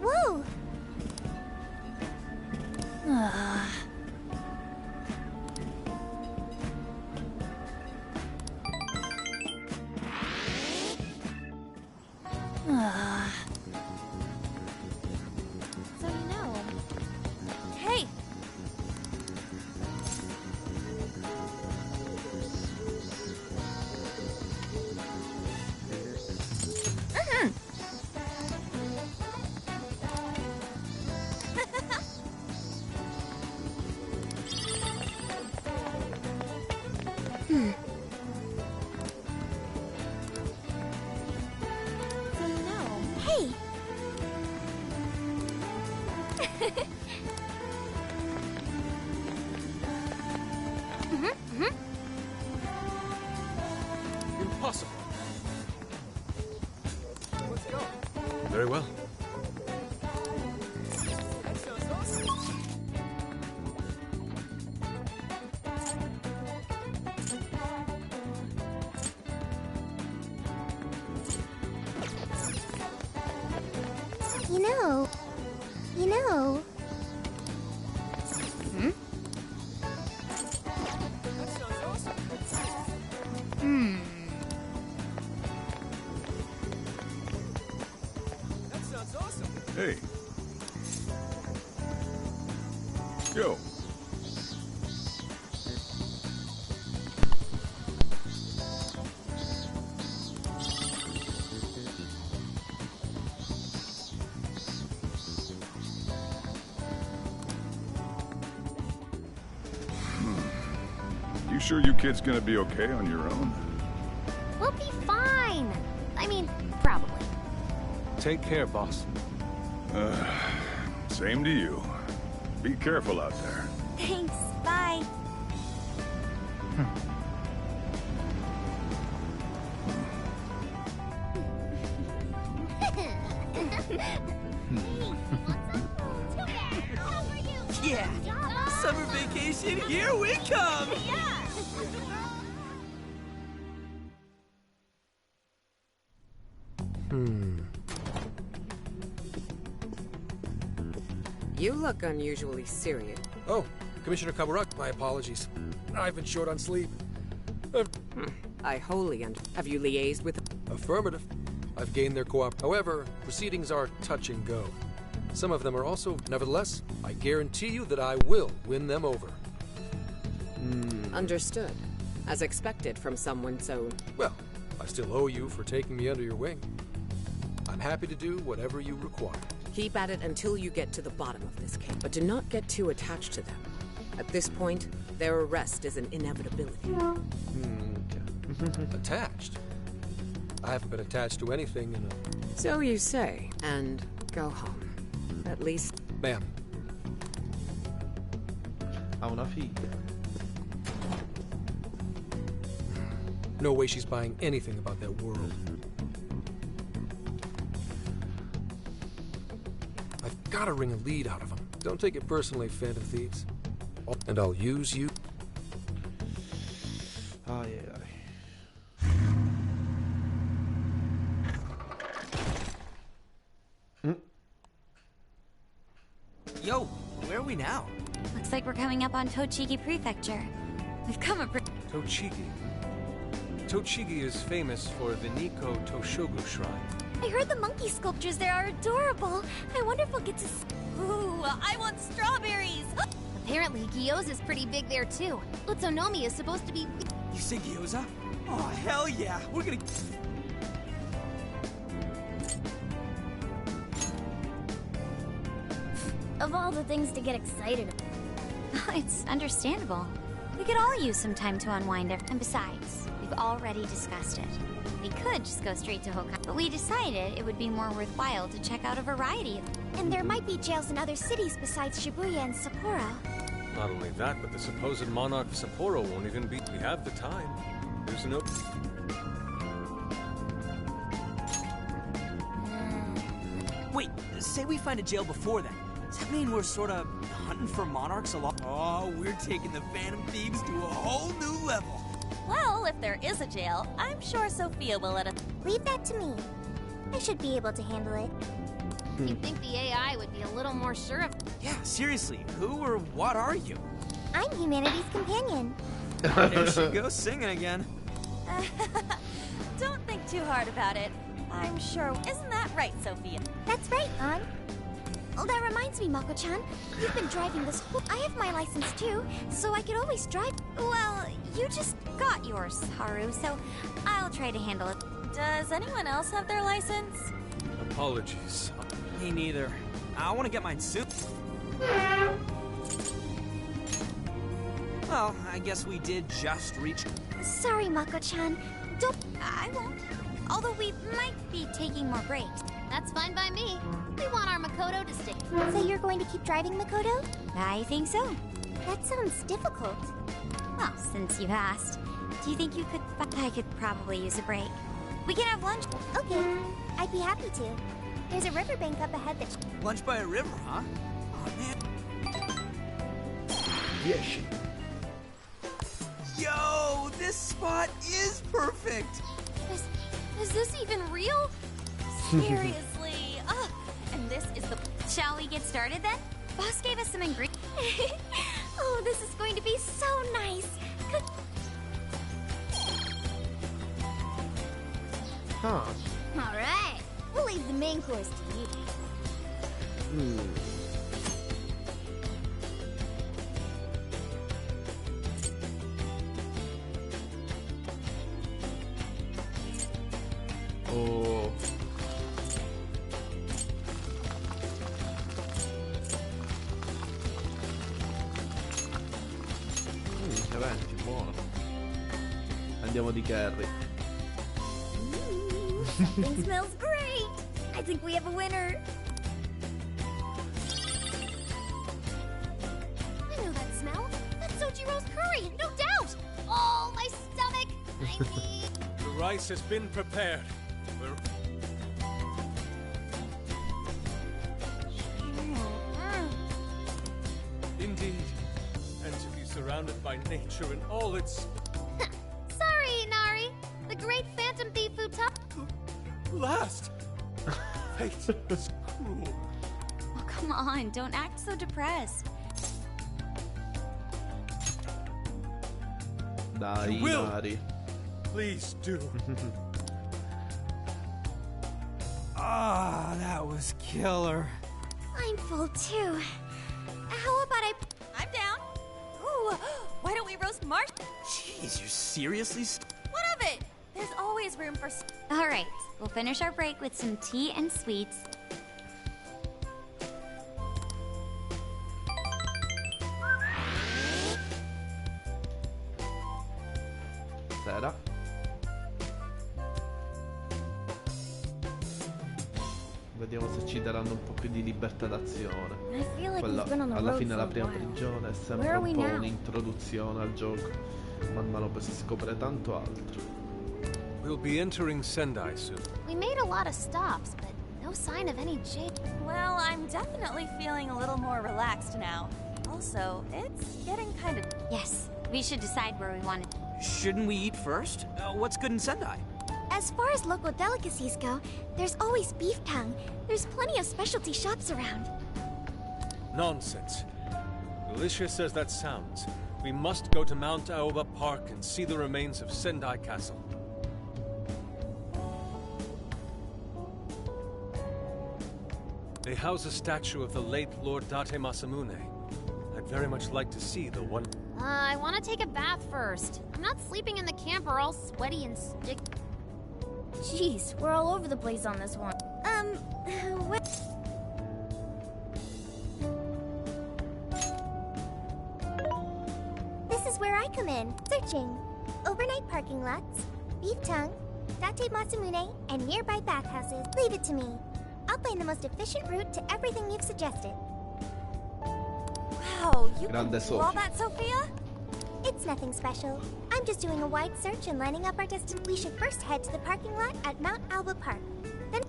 Speaker 13: Whoa!
Speaker 9: So you know...
Speaker 10: Hey!
Speaker 8: Hey!
Speaker 5: Impossible. Let's go. Very well.
Speaker 8: You know.
Speaker 5: That sounds awesome.
Speaker 14: Hey. Yo. You sure you kids gonna be okay on your own?
Speaker 9: We'll be fine. I mean, probably.
Speaker 5: Take care, boss.
Speaker 14: Same to you. Be careful out there.
Speaker 13: Thanks, bye.
Speaker 6: Yeah! Summer vacation, here we come!
Speaker 15: You look unusually serious.
Speaker 11: Oh, Commissioner Kaburak, my apologies. I've been short on sleep.
Speaker 15: I wholly Have you liaised with...
Speaker 11: Affirmative. I've gained their co-op. However, proceedings are touch and go. Some of them are also... Nevertheless, I guarantee you that I will win them over.
Speaker 15: Understood. As expected from someone so...
Speaker 11: Well, I still owe you for taking me under your wing. I'm happy to do whatever you require.
Speaker 15: Keep at it until you get to the bottom of this case. But do not get too attached to them. At this point, their arrest is an inevitability.
Speaker 11: Attached? I haven't been attached to anything in a...
Speaker 15: So you say, and go home. At least...
Speaker 11: Ma'am.
Speaker 1: Ha una figlia.
Speaker 11: No way she's buying anything about that world. I've got to wring a lead out of them. Don't take it personally, Phantom Thieves. And I'll use you.
Speaker 1: Ai ai ai.
Speaker 6: Yo, where are we now?
Speaker 13: Looks like we're coming up on Tochigi Prefecture. We've come a
Speaker 5: Tochigi. Tochigi is famous for the Nikko Toshogu Shrine.
Speaker 13: I heard the monkey sculptures there are adorable. I wonder if we'll get to...
Speaker 4: Ooh, I want strawberries!
Speaker 9: Apparently, gyoza's pretty big there too. Utsunomiya is supposed to be...
Speaker 6: You say gyoza? Oh, hell yeah! We're gonna...
Speaker 13: Of all the things to get excited about. It's understandable. We could all use some time to unwind. And besides, we've already discussed it. We could just go straight to Hokkaido, but we decided it would be more worthwhile to check out a variety of... And there might be jails in other cities besides Shibuya and Sapporo.
Speaker 5: Not only that, but the supposed monarch of Sapporo won't even be... We have the time. There's no...
Speaker 6: Wait, say we find a jail before that. Does that mean we're sort of hunting for monarchs along? Oh, we're taking the Phantom Thieves to a whole new level.
Speaker 4: Well, if there is a jail, I'm sure Sophia will let us...
Speaker 8: Leave that to me. I should be able to handle it.
Speaker 9: You'd think the AI would be a little more sure of...
Speaker 6: Yeah, seriously, who or what are you?
Speaker 8: I'm humanity's companion.
Speaker 6: There she goes singing again.
Speaker 4: Don't think too hard about it. I'm sure... Isn't that right, Sophia?
Speaker 8: That's right, An. Oh, that reminds me, Mako-chan. You've been driving this whole... I have my license too, so I could always drive...
Speaker 13: Well, you just got yours, Haru, so I'll try to handle it.
Speaker 4: Does anyone else have their license?
Speaker 5: Apologies.
Speaker 6: Me neither. I want to get mine soon. Well, I guess we did just reach...
Speaker 8: Sorry, Mako-chan. Don't...
Speaker 13: I won't.
Speaker 9: Although we might be taking more breaks. That's fine by me. We want our Makoto to stay.
Speaker 8: So you're going to keep driving Makoto?
Speaker 9: I think so.
Speaker 8: That sounds difficult.
Speaker 9: Well, since you asked, do you think you could... I could probably use a break. We can have lunch.
Speaker 8: Okay, I'd be happy to. There's a riverbank up ahead that...
Speaker 6: Lunch by a river, huh? Oh, man.
Speaker 1: 10.
Speaker 6: Yo, this spot is perfect.
Speaker 9: Is this even real? Seriously. Ugh. And this is the... Shall we get started then? Boss gave us some ingredients.
Speaker 8: Oh, this is going to be so nice.
Speaker 1: Huh.
Speaker 8: All right, we'll leave the main course to you.
Speaker 1: Oh. Che venti, buono. Andiamo di carry.
Speaker 8: Something smells great. I think we have a winner.
Speaker 9: I know that smell. That's Sojiro's curry, no doubt. Oh, my stomach.
Speaker 5: The rice has been prepared. Indeed. And to be surrounded by nature in all its...
Speaker 9: Sorry, Inari. The great phantom thief who
Speaker 5: Last! Fate is cruel.
Speaker 9: Oh, come on. Don't act so depressed.
Speaker 1: Dai,
Speaker 5: Will.
Speaker 1: Nari.
Speaker 5: Please do.
Speaker 6: Ah, that was killer.
Speaker 8: I'm full too. How about
Speaker 10: I'm down. Ooh, why don't we roast marsh?
Speaker 6: Jeez, you're seriously...
Speaker 10: What of it? There's always room for...
Speaker 9: All right. We'll finish our break with some tea and sweets.
Speaker 1: Sera. Vediamo se ci daranno un po' più di libertà d'azione. Alla fine la prima prigione è sempre un po' un'introduzione al gioco. Man mano poi si scopre tanto altro.
Speaker 5: We'll be entering Sendai soon.
Speaker 9: We made a lot of stops, but no sign of any jail.
Speaker 10: Well, I'm definitely feeling a little more relaxed now. Also, it's getting kind of...
Speaker 9: Yes, we should decide where we want to...
Speaker 6: Shouldn't we eat first? What's good in Sendai?
Speaker 8: As far as local delicacies go, there's always beef tongue. There's plenty of specialty shops around.
Speaker 5: Nonsense. Delicious as that sounds, we must go to Mount Aoba Park and see the remains of Sendai Castle. They house a statue of the late Lord Date Masamune. I'd very much like to see the one...
Speaker 9: I want to take a bath first. I'm not sleeping in the camper all sweaty and sticky.
Speaker 13: Jeez, we're all over the place on this one.
Speaker 8: What? This is where I come in. Searching. Overnight parking lots, beef tongue, Date Masamune, and nearby bathhouses. Leave it to me. I'll find the most efficient route to everything you've suggested.
Speaker 10: Wow, you can do all that, Sophia?
Speaker 8: It's nothing special. I'm just doing a wide search and lining up our destination. We should first head to the parking lot at Mount Alba Park. Then...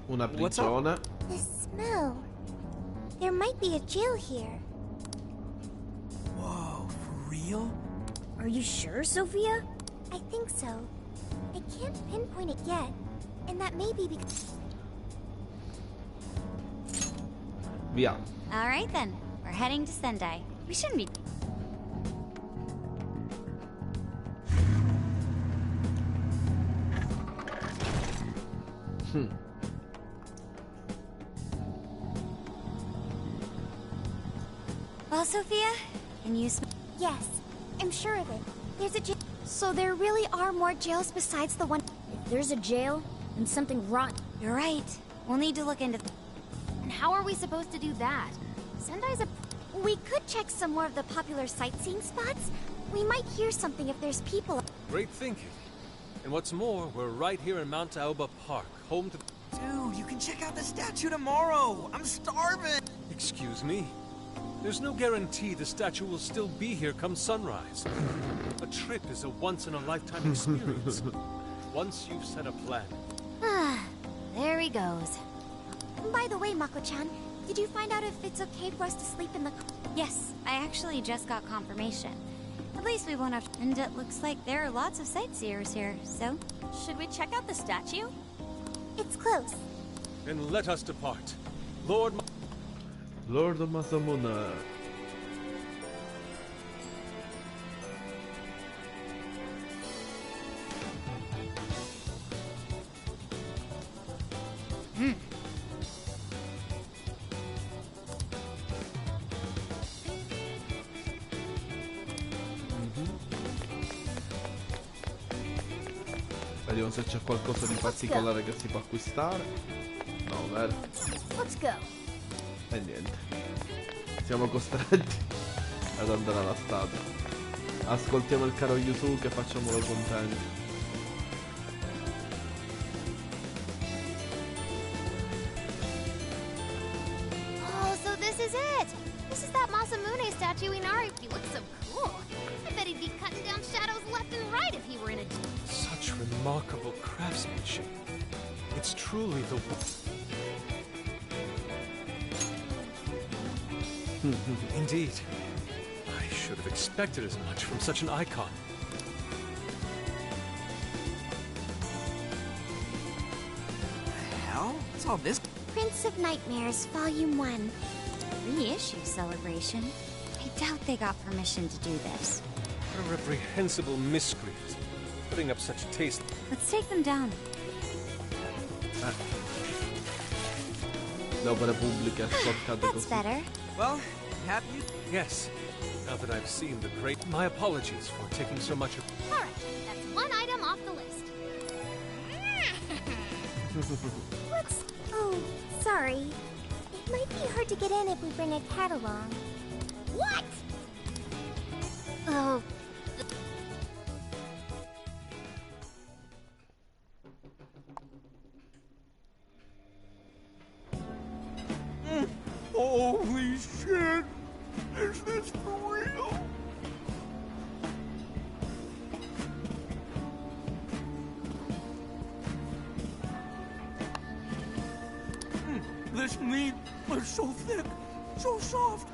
Speaker 1: Una prigione.
Speaker 8: The smell. There might be a jail here.
Speaker 6: Whoa, for real?
Speaker 13: Are you sure, Sophia?
Speaker 8: I think so. I can't pinpoint it yet. And that may be because...
Speaker 1: Via.
Speaker 9: All right, then. We're heading to Sendai. We shouldn't be... Well, Sophia, can you smell?
Speaker 8: Yes, I'm sure of it. There's a jail. So there really are more jails besides the one...
Speaker 13: If there's a jail, then something rotten.
Speaker 9: You're right. We'll need to look into... And how are we supposed to do that? Sendai's a...
Speaker 8: We could check some more of the popular sightseeing spots. We might hear something if there's people...
Speaker 5: Great thinking. And what's more, we're right here in Mount Aoba Park, home to...
Speaker 6: Dude, you can check out the statue tomorrow. I'm starving.
Speaker 5: Excuse me? There's no guarantee the statue will still be here come sunrise. A trip is a once-in-a-lifetime experience. Once you've set a plan.
Speaker 9: Ah, there he goes.
Speaker 8: By the way, Mako-chan, did you find out if it's okay for us to sleep in the car?
Speaker 13: Yes, I actually just got confirmation. At least we won't have to. And it looks like there are lots of sightseers here, so...
Speaker 10: Should we check out the statue?
Speaker 8: It's close.
Speaker 5: Then let us depart.
Speaker 1: Lord Masamune. Vediamo se c'è qualcosa di particolare che si può acquistare. No, vero?
Speaker 8: Let's go.
Speaker 1: E niente. Siamo costretti ad andare alla statua. Ascoltiamo il caro Yusuke e facciamolo contento.
Speaker 9: Oh, so this is it! This is that Masamune statue in art. He looks so cool. I bet he'd be cutting down shadows left and right if he were in a...
Speaker 5: Such remarkable craftsmanship. It's truly the... Indeed. I should have expected as much from such an icon.
Speaker 6: The hell? What's all this?
Speaker 8: Prince of Nightmares, Volume 1.
Speaker 13: Reissue celebration? I doubt they got permission to do this.
Speaker 5: What a reprehensible miscreant. Putting up such taste.
Speaker 13: Let's take them down.
Speaker 1: Le opere pubbliche sporcate
Speaker 13: That's
Speaker 1: così.
Speaker 13: better.
Speaker 6: Well, have you?
Speaker 5: Yes. Now that I've seen the great... My apologies for taking so much of...
Speaker 9: Alright, that's one item off the list.
Speaker 8: What's... Oh, sorry. It might be hard to get in if we bring a cat along.
Speaker 9: What?
Speaker 8: Oh...
Speaker 6: Holy shit! Is this for real? This meat is so thick, so soft.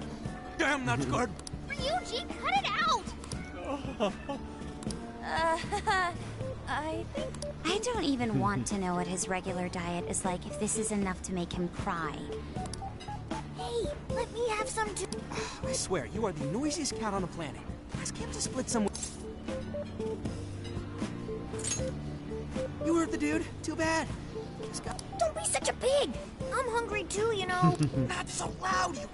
Speaker 6: Damn, that's good.
Speaker 9: Ryuji, cut it out!
Speaker 13: I think... I don't even want to know what his regular diet is like if this is enough to make him cry.
Speaker 8: Hey, let me have some too.
Speaker 6: I swear, you are the noisiest cat on the planet. Ask him to split some... You heard the dude? Too bad. Just got...
Speaker 8: Don't be such a pig! I'm hungry too, you know.
Speaker 6: Not so loud, you...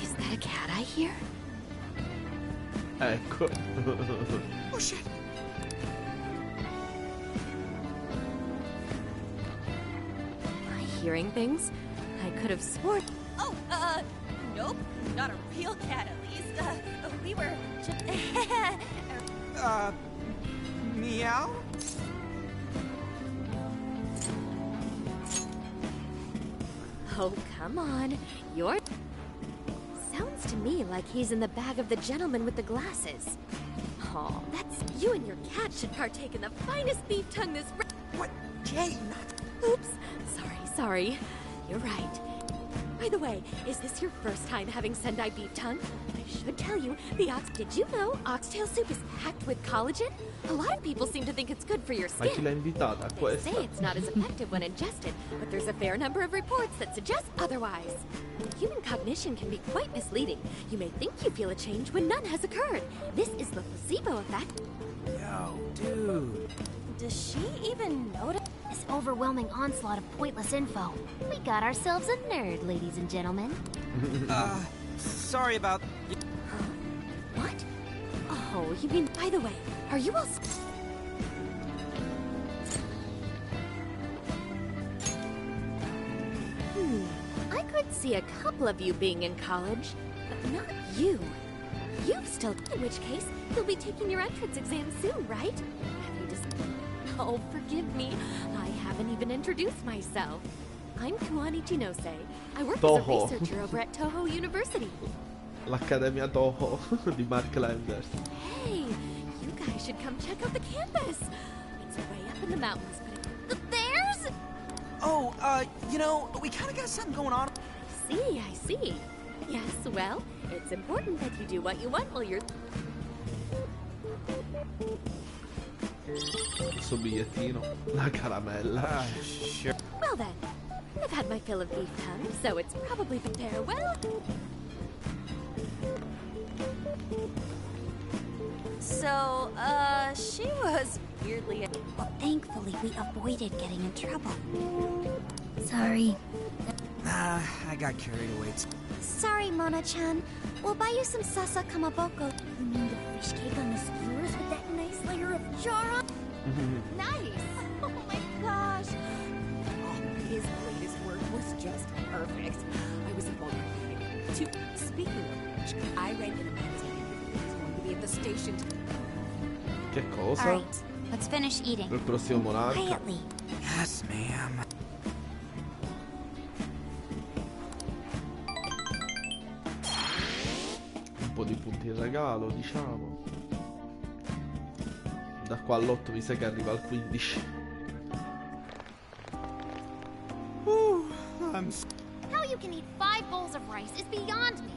Speaker 12: Is that a cat I hear?
Speaker 1: Ecco.
Speaker 6: Oh shit.
Speaker 12: Am I hearing things? I could have sworn.
Speaker 10: Oh, nope. Not a real cat, at least. We were just...
Speaker 6: Meow?
Speaker 12: Oh, come on. You're... Sounds to me like he's in the bag of the gentleman with the glasses. Oh, that's... You and your cat should partake in the finest beef tongue this...
Speaker 6: What? Jay, not...
Speaker 12: Oops. Sorry. You're right. By the way, is this your first time having Sendai beef tongue? I should tell you, did you know oxtail soup is packed with collagen? A lot of people seem to think it's good for your
Speaker 1: Ma chi l'ha
Speaker 12: skin.
Speaker 1: invitata a
Speaker 12: They
Speaker 1: questa?
Speaker 12: say it's not as effective when ingested, but there's a fair number of reports that suggest otherwise. Human cognition can be quite misleading. You may think you feel a change when none has occurred. This is the placebo effect.
Speaker 6: Yo, dude.
Speaker 10: Does she even notice?
Speaker 9: This overwhelming onslaught of pointless info. We got ourselves a nerd, ladies and gentlemen.
Speaker 6: Sorry about...
Speaker 12: What? Oh, you mean... By the way, are you all... I could see a couple of you being in college, but not you. You've still... In which case, you'll be taking your entrance exam soon, right? Have you just... Oh, forgive me. I haven't even introduced myself. I'm Kuani Chinose. I work
Speaker 1: Toho.
Speaker 12: as a researcher over at Toho University.
Speaker 1: L'Accademia Toho di Mark Landers.
Speaker 12: Hey, you guys should come check out the campus. It's way up in the mountains, but
Speaker 6: There's? Oh, you know, we kind of got something going on.
Speaker 12: I see. Yes, well, it's important that you do what you want while you're...
Speaker 1: Questo bigliettino, la caramella.
Speaker 6: Sure.
Speaker 12: Well then, I've had my fill of beef tongue, so it's probably been there. Well...
Speaker 10: So, she was weirdly...
Speaker 13: Well, thankfully, we avoided getting in trouble. Sorry.
Speaker 6: I got carried away.
Speaker 13: Sorry, Mona-chan. We'll buy you some sasa kamaboko. You mean the fish cake on the skewers with that nice layer of char on?
Speaker 12: Nice! Oh my gosh! Oh, his latest work was just perfect. I was involved in Speaking of which, I read in a magazine he's going to be at the station.
Speaker 1: Che cosa?
Speaker 13: Alright, let's finish eating.
Speaker 1: Il prossimo monarca.
Speaker 13: Quietly.
Speaker 6: Yes, ma'am.
Speaker 1: Un po' di punti in regalo, diciamo. Da qua all'8 mi sa che arriva al 15.
Speaker 9: How you can eat 5 bowls of rice is beyond me.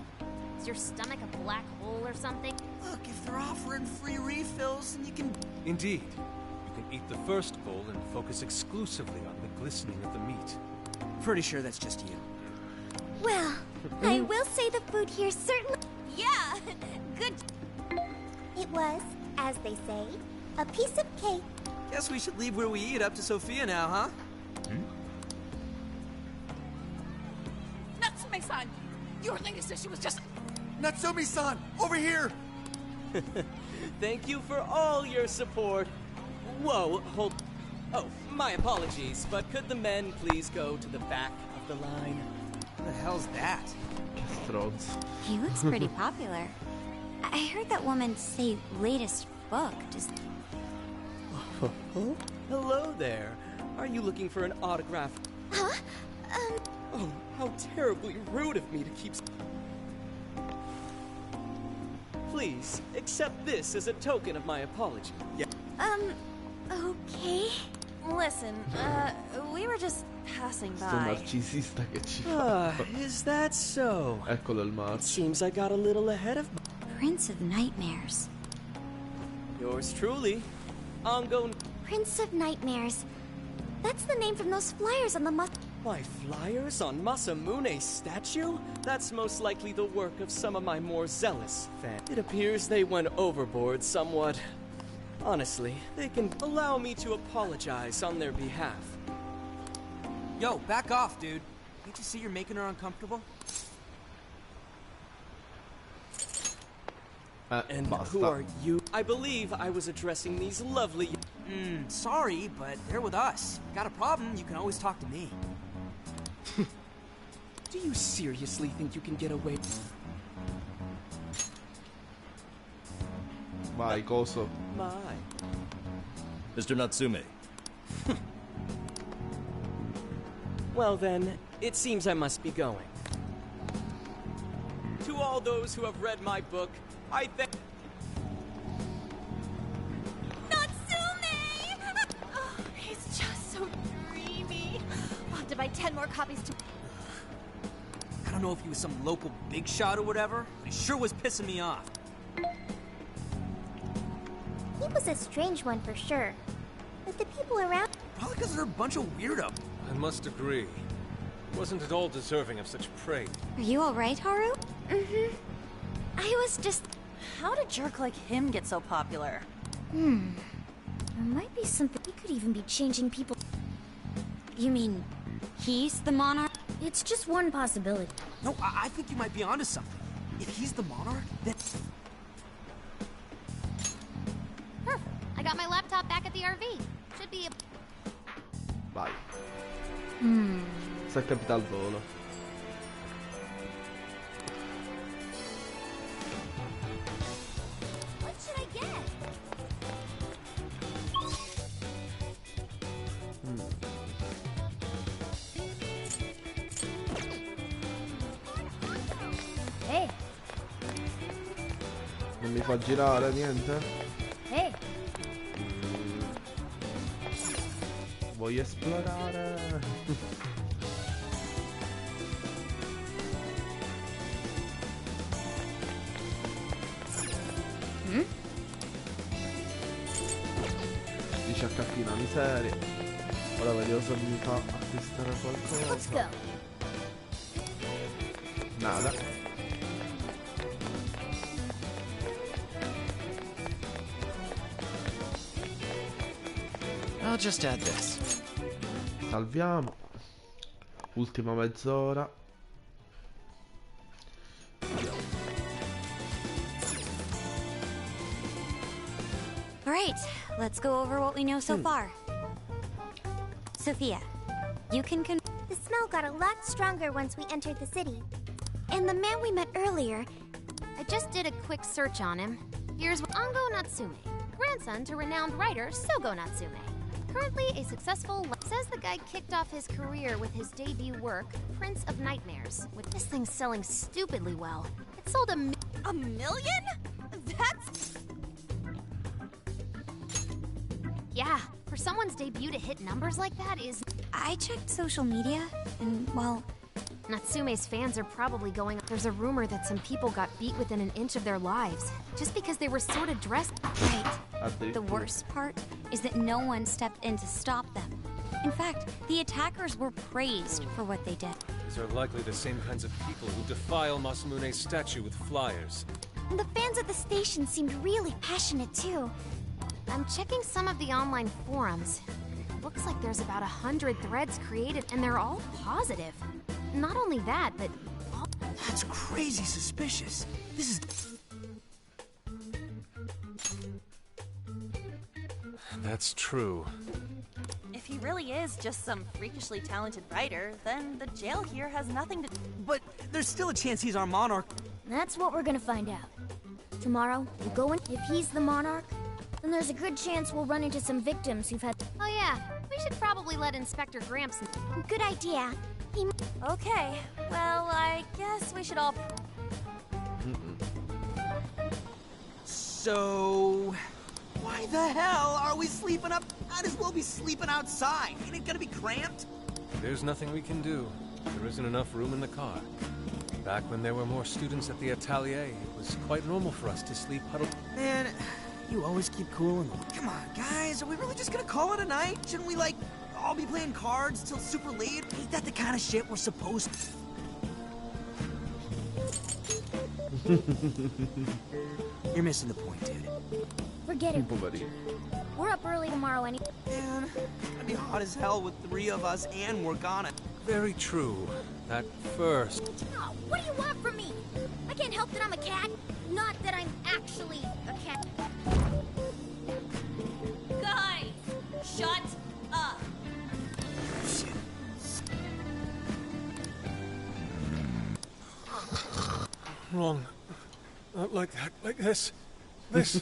Speaker 9: Is your stomach a black hole or something?
Speaker 6: Look, if they're offering free refills, then you can...
Speaker 5: Indeed. You can eat the first bowl and focus exclusively on the glistening of the meat.
Speaker 6: Pretty sure that's just you.
Speaker 13: Well, I will say the food here certainly...
Speaker 4: Yeah, good.
Speaker 8: It was, as they say, a piece of cake.
Speaker 6: Guess we should leave where we eat up to Sophia now, huh?
Speaker 7: Natsume-san, your lady said she was just...
Speaker 3: Natsumi-san, over here!
Speaker 16: Thank you for all your support. Whoa, hold... Oh, my apologies, but could the men please go to the back of the line?
Speaker 6: What the hell's that?
Speaker 1: Stronzo.
Speaker 13: He looks pretty popular. I heard that woman say latest book. Just...
Speaker 16: Hello there. Are you looking for an autograph?
Speaker 13: Huh?
Speaker 16: Oh, how terribly rude of me to keep... Please, accept this as a token of my apology. Yeah.
Speaker 13: Okay.
Speaker 10: Listen, we were just passing
Speaker 1: Sto
Speaker 10: by.
Speaker 1: narcisista che ci fa.
Speaker 16: Is that so?
Speaker 1: Eccolo il
Speaker 16: It
Speaker 1: marcio.
Speaker 16: seems I got a little ahead of...
Speaker 13: Prince of Nightmares.
Speaker 16: Yours truly, Ongo...
Speaker 13: Prince of Nightmares. That's the name from those flyers on the
Speaker 16: My flyers on Masamune's statue? That's most likely the work of some of my more zealous fans. It appears they went overboard somewhat. Honestly, they can allow me to apologize on their behalf.
Speaker 6: Yo, back off, dude. Can't you see you're making her uncomfortable?
Speaker 16: And
Speaker 1: basta.
Speaker 16: who are you? I believe I was addressing these lovely...
Speaker 6: Sorry, but they're with us. Got a problem, you can always talk to me.
Speaker 16: Do you seriously think you can get away?
Speaker 1: Vai, coso.
Speaker 16: My.
Speaker 17: Mr. Natsume.
Speaker 16: Well then, it seems I must be going. To all those who have read my book, I thank...
Speaker 7: Natsume! Oh, he's just so dreamy. I'll have to buy 10 more copies to...
Speaker 6: I don't know if he was some local big shot or whatever, but he sure was pissing me off.
Speaker 8: He was a strange one for sure. But the people around...
Speaker 6: Probably because they're a bunch of weirdo.
Speaker 5: I must agree. Wasn't at all deserving of such praise.
Speaker 13: Are you alright, Haru?
Speaker 10: Mm-hmm.
Speaker 13: I was just...
Speaker 10: How did a jerk like him get so popular?
Speaker 13: There might be something... He could even be changing people... You mean... he's the monarch? It's just one possibility.
Speaker 6: No, I think you might be onto something. If he's the monarch, then...
Speaker 9: Perfect. I got my laptop back at the RV. Should be a...
Speaker 1: Vai. Sa capita al volo. Non mi fa girare niente?
Speaker 13: Hey.
Speaker 1: Voglio esplorare. Dice HP una miseria. Ora vediamo se mi fa acquistare qualcosa.
Speaker 13: Let's go.
Speaker 1: Nada.
Speaker 18: I'll just add this.
Speaker 1: Salviamo. Ultima mezz'ora.
Speaker 9: Alright, let's go over what we know so far. Sophia, you can
Speaker 8: The smell got a lot stronger once we entered the city.
Speaker 9: And the man we met earlier, I just did a quick search on him. Here's Ango Natsume, grandson to renowned writer Sogo Natsume. Currently a successful... Says the guy kicked off his career with his debut work, Prince of Nightmares, with this thing selling stupidly well. It sold
Speaker 10: A million? That's...
Speaker 9: Yeah, for someone's debut to hit numbers like that is... I checked social media, and, well... Natsume's fans are probably going... There's a rumor that some people got beat within an inch of their lives, just because they were sort of dressed... Right. The worst part is that no one stepped in to stop them. In fact, the attackers were praised for what they did.
Speaker 5: These are likely the same kinds of people who defile Masamune's statue with flyers.
Speaker 9: And the fans at the station seemed really passionate, too. I'm checking some of the online forums. Looks like there's about 100 threads created, and they're all positive. Not only that, but...
Speaker 6: That's crazy suspicious. This is...
Speaker 5: That's true.
Speaker 10: If he really is just some freakishly talented writer, then the jail here has nothing to...
Speaker 6: But there's still a chance he's our monarch.
Speaker 13: That's what we're gonna find out. Tomorrow, we'll go in. If he's the monarch, then there's a good chance we'll run into some victims who've had...
Speaker 9: Oh yeah, we should probably let Inspector Gramps...
Speaker 8: Good idea.
Speaker 10: Okay, well, I guess we should all...
Speaker 6: So... Why the hell are we sleeping up? Might as well be sleeping outside. Ain't it gonna be cramped?
Speaker 5: There's nothing we can do. There isn't enough room in the car. Back when there were more students at the atelier, it was quite normal for us to sleep huddled.
Speaker 6: Man, you always keep cool and... Come on, guys, are we really just gonna call it a night? Shouldn't we, like, all be playing cards till super late? Ain't that the kind of shit we're supposed to... You're missing the point, dude.
Speaker 13: Forget it. We're up early tomorrow anyway.
Speaker 6: Man, it's gonna be hot as hell with 3 of us, and we're gonna...
Speaker 5: Very true. That first...
Speaker 13: Oh, what do you want from me? I can't help that I'm a cat. Not that I'm actually a cat.
Speaker 7: Guys, shut up.
Speaker 5: Wrong. Not like that. Like this. This.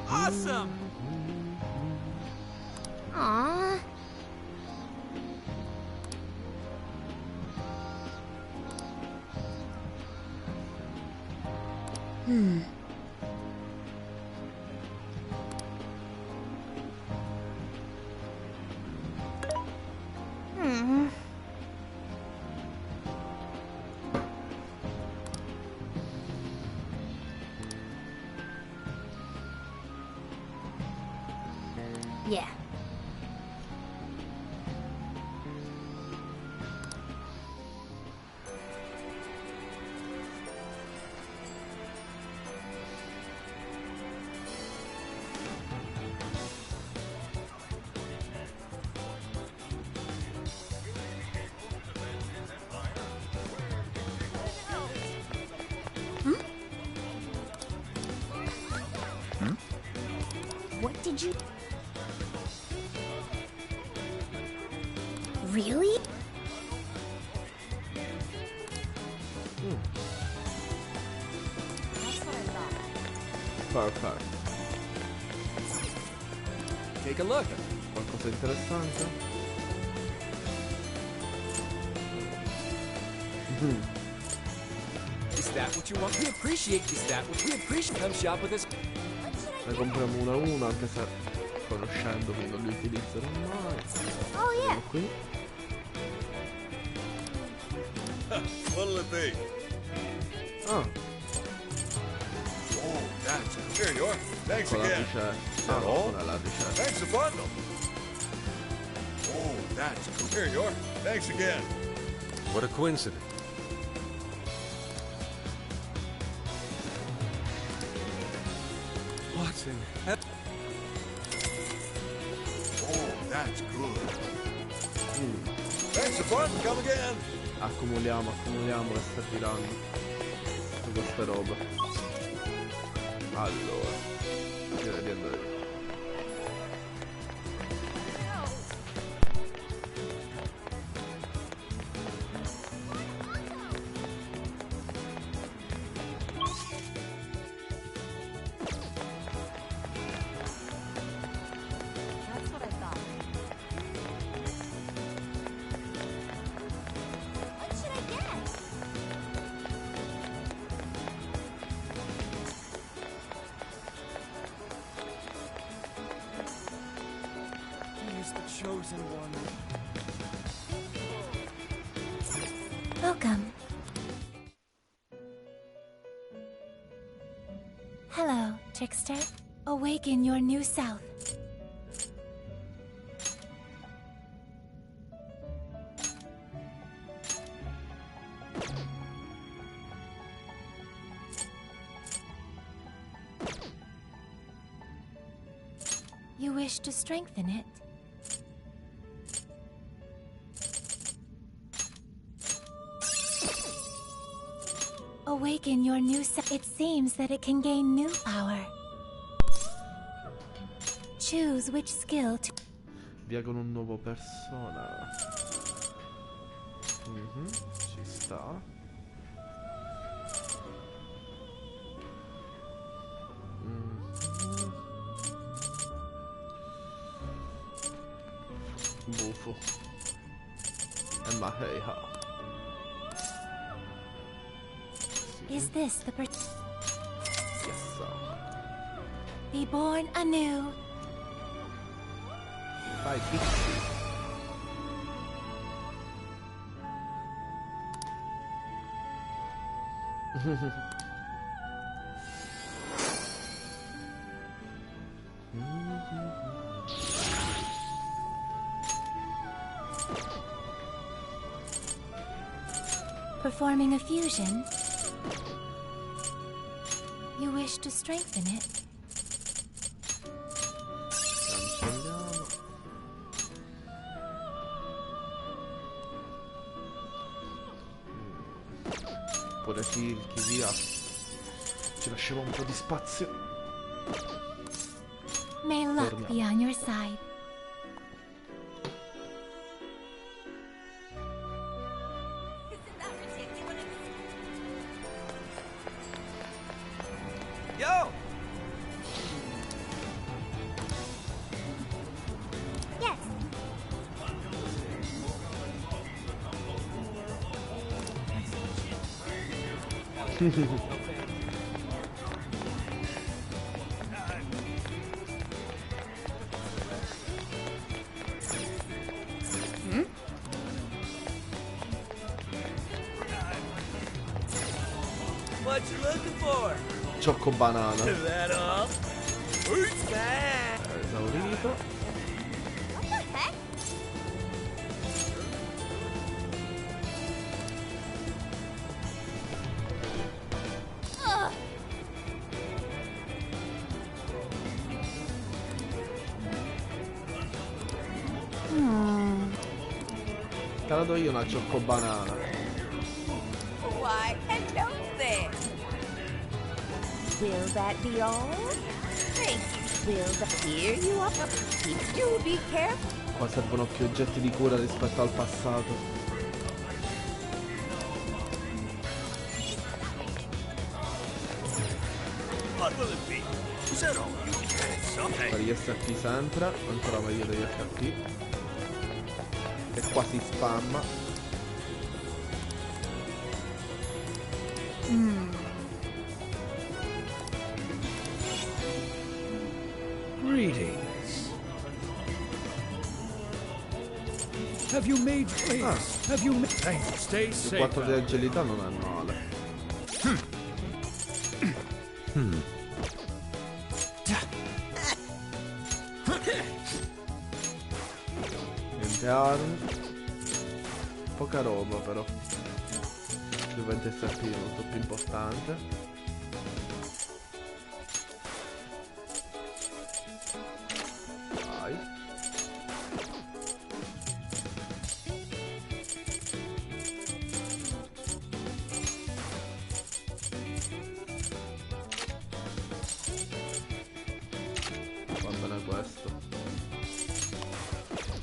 Speaker 6: Awesome!
Speaker 9: Aww.
Speaker 13: Yeah. What did you... Really?
Speaker 1: Perfetto.
Speaker 16: Take a look.
Speaker 1: Qualcosa di interessante?
Speaker 16: Is that what you want? We appreciate. Is that what we appreciate? Come shop with us.
Speaker 1: Ne compriamo una a una, anche se conoscendomi non li utilizzerò mai.
Speaker 13: Oh yeah.
Speaker 1: Qui.
Speaker 14: What'll it be?
Speaker 1: Ah.
Speaker 14: Oh, that's here you are. Thanks
Speaker 1: Con la
Speaker 14: again.
Speaker 1: ricetta.
Speaker 14: That
Speaker 1: Ah,
Speaker 14: all?
Speaker 1: non è la ricetta.
Speaker 14: Thanks a bundle. Oh, that's here you are. Thanks again.
Speaker 5: What a coincidence. What in heaven?
Speaker 14: Oh, that's good. Thanks a bunch. Come again.
Speaker 1: Accumuliamo che sta tirando tutte queste robe. Allora, direi di andare via.
Speaker 2: That's what I thought.
Speaker 13: What should I get?
Speaker 16: He's the chosen one.
Speaker 8: Welcome. Hello, trickster. Awaken your new self. You wish to strengthen it? Awaken your new self. It seems that it can gain new power. Choose which skill to...
Speaker 1: Via con un nuovo persona. Ci sta. Buffo. E ma hey ha.
Speaker 8: Is this the per...
Speaker 1: Yes,
Speaker 8: Be born anew.
Speaker 1: Vai, picci.
Speaker 8: Performing a fusion. You wish to strengthen it?
Speaker 1: Cancelliamo. Pure Silky, via. Ci lasciamo un po' di spazio.
Speaker 8: May luck
Speaker 1: Torniamo.
Speaker 8: be on your side.
Speaker 16: Yo!
Speaker 13: Yes.
Speaker 16: What you looking for?
Speaker 1: Ciocco banana.
Speaker 16: That all? Who's that?
Speaker 1: Esaurito.
Speaker 13: What the heck? Ugh.
Speaker 1: Te la do io una ciocco banana.
Speaker 4: Why, hello there. Will that be all? Thank you. Will that here you are? You be careful.
Speaker 1: Qua servono più oggetti di cura rispetto al passato.
Speaker 16: What will it be?
Speaker 1: Per gli SRT sempre, ancora meglio degli SRT. Che qua si spamma.
Speaker 18: Greetings. Have you made friends? Have you stay
Speaker 1: Il
Speaker 18: safe.
Speaker 1: 4 di agilità non è male. Niente armi. Poca roba però. Più 20 SRT è molto più importante. Vai. Va bene questo.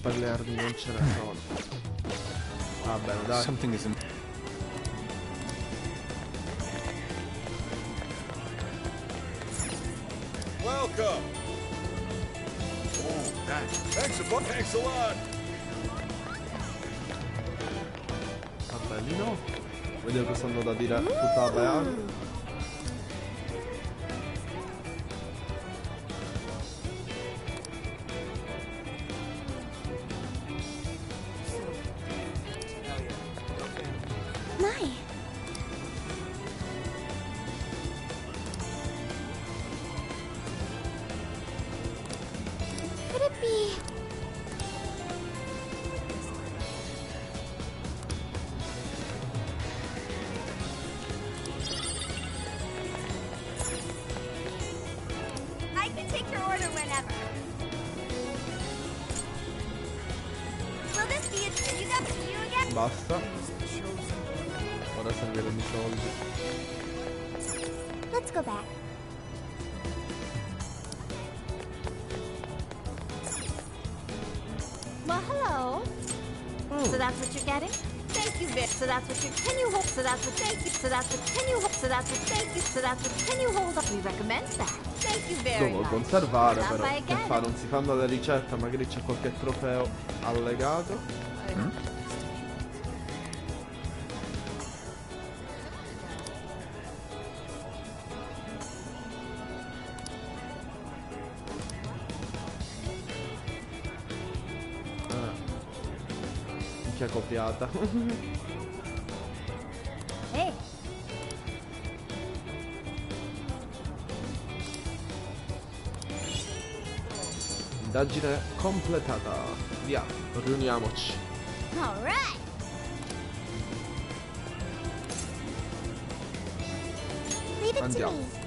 Speaker 1: Per le armi non ce ne sono. Va bene, dai.
Speaker 5: Something is in...
Speaker 14: Welcome. Oh, thanks a lot.
Speaker 1: Vabbè, lì no. Vediamo cosa hanno da dire tutta la beata.
Speaker 8: My. Could it be?
Speaker 4: I can take your order whenever. Will this be a tribute up to you again?
Speaker 1: Basta. Ora serviranno i soldi.
Speaker 8: Let's go back.
Speaker 9: Well, hello. So that's what you're getting? Thank you, Vic. So that's what you can you hold? So that's what thank you. So that's what can you hold? So that's what thank you. So that's what can you hold? We recommend that. Thank you very
Speaker 1: Devo
Speaker 9: much.
Speaker 1: conservare
Speaker 9: Stop
Speaker 1: però.
Speaker 9: by
Speaker 1: Che
Speaker 9: again.
Speaker 1: fa? Non si fanno le ricette, magari c'è qualche trofeo allegato. Minchia copiata.
Speaker 8: Hey.
Speaker 1: Indagine completata. Via, riuniamoci.
Speaker 8: All right. Leave it
Speaker 1: Andiamo.
Speaker 8: to me.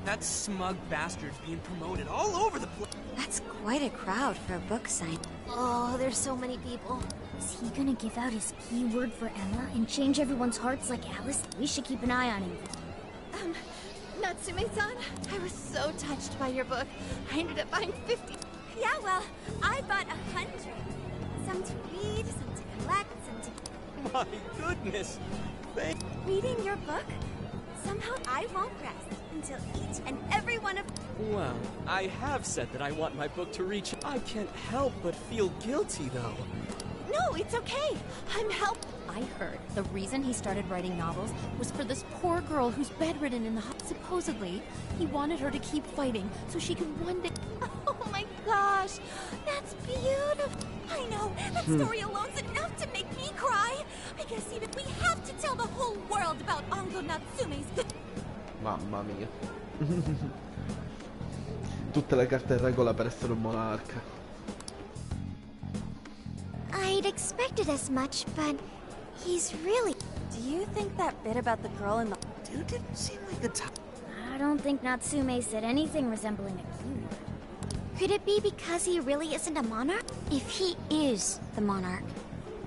Speaker 6: That smug bastard's being promoted all over the place.
Speaker 9: That's quite a crowd for a book sign.
Speaker 13: Oh, there's so many people. Is he gonna give out his keyword for Emma and change everyone's hearts like Alice? We should keep an eye on him.
Speaker 7: Natsume-san, I was so touched by your book. I ended up buying 50.
Speaker 4: Yeah, well, I bought 100. Some to read, some to collect, some to...
Speaker 16: My goodness.
Speaker 4: Reading your book? Somehow I won't rest until each and every one of...
Speaker 16: Well, I have said that I want my book to reach. I can't help but feel guilty, though.
Speaker 7: No, it's okay. I'm
Speaker 10: I heard the reason he started writing novels was for this poor girl who's bedridden in the hospital. Supposedly, he wanted her to keep fighting so she could one day...
Speaker 4: Oh my gosh, that's beautiful. I know, that story alone's enough to make me cry. I guess even we have to tell the whole world about Ango Natsume's good...
Speaker 1: Mamma mia. Tutte le carte in regola per essere un monarca.
Speaker 8: I'd expected as much, but he's really...
Speaker 10: Do you think that bit about the girl in the...
Speaker 6: Dude didn't seem like the type.
Speaker 13: I don't think Natsume said anything resembling a keyword.
Speaker 8: Could it be because he really isn't a monarch?
Speaker 9: If he is the monarch,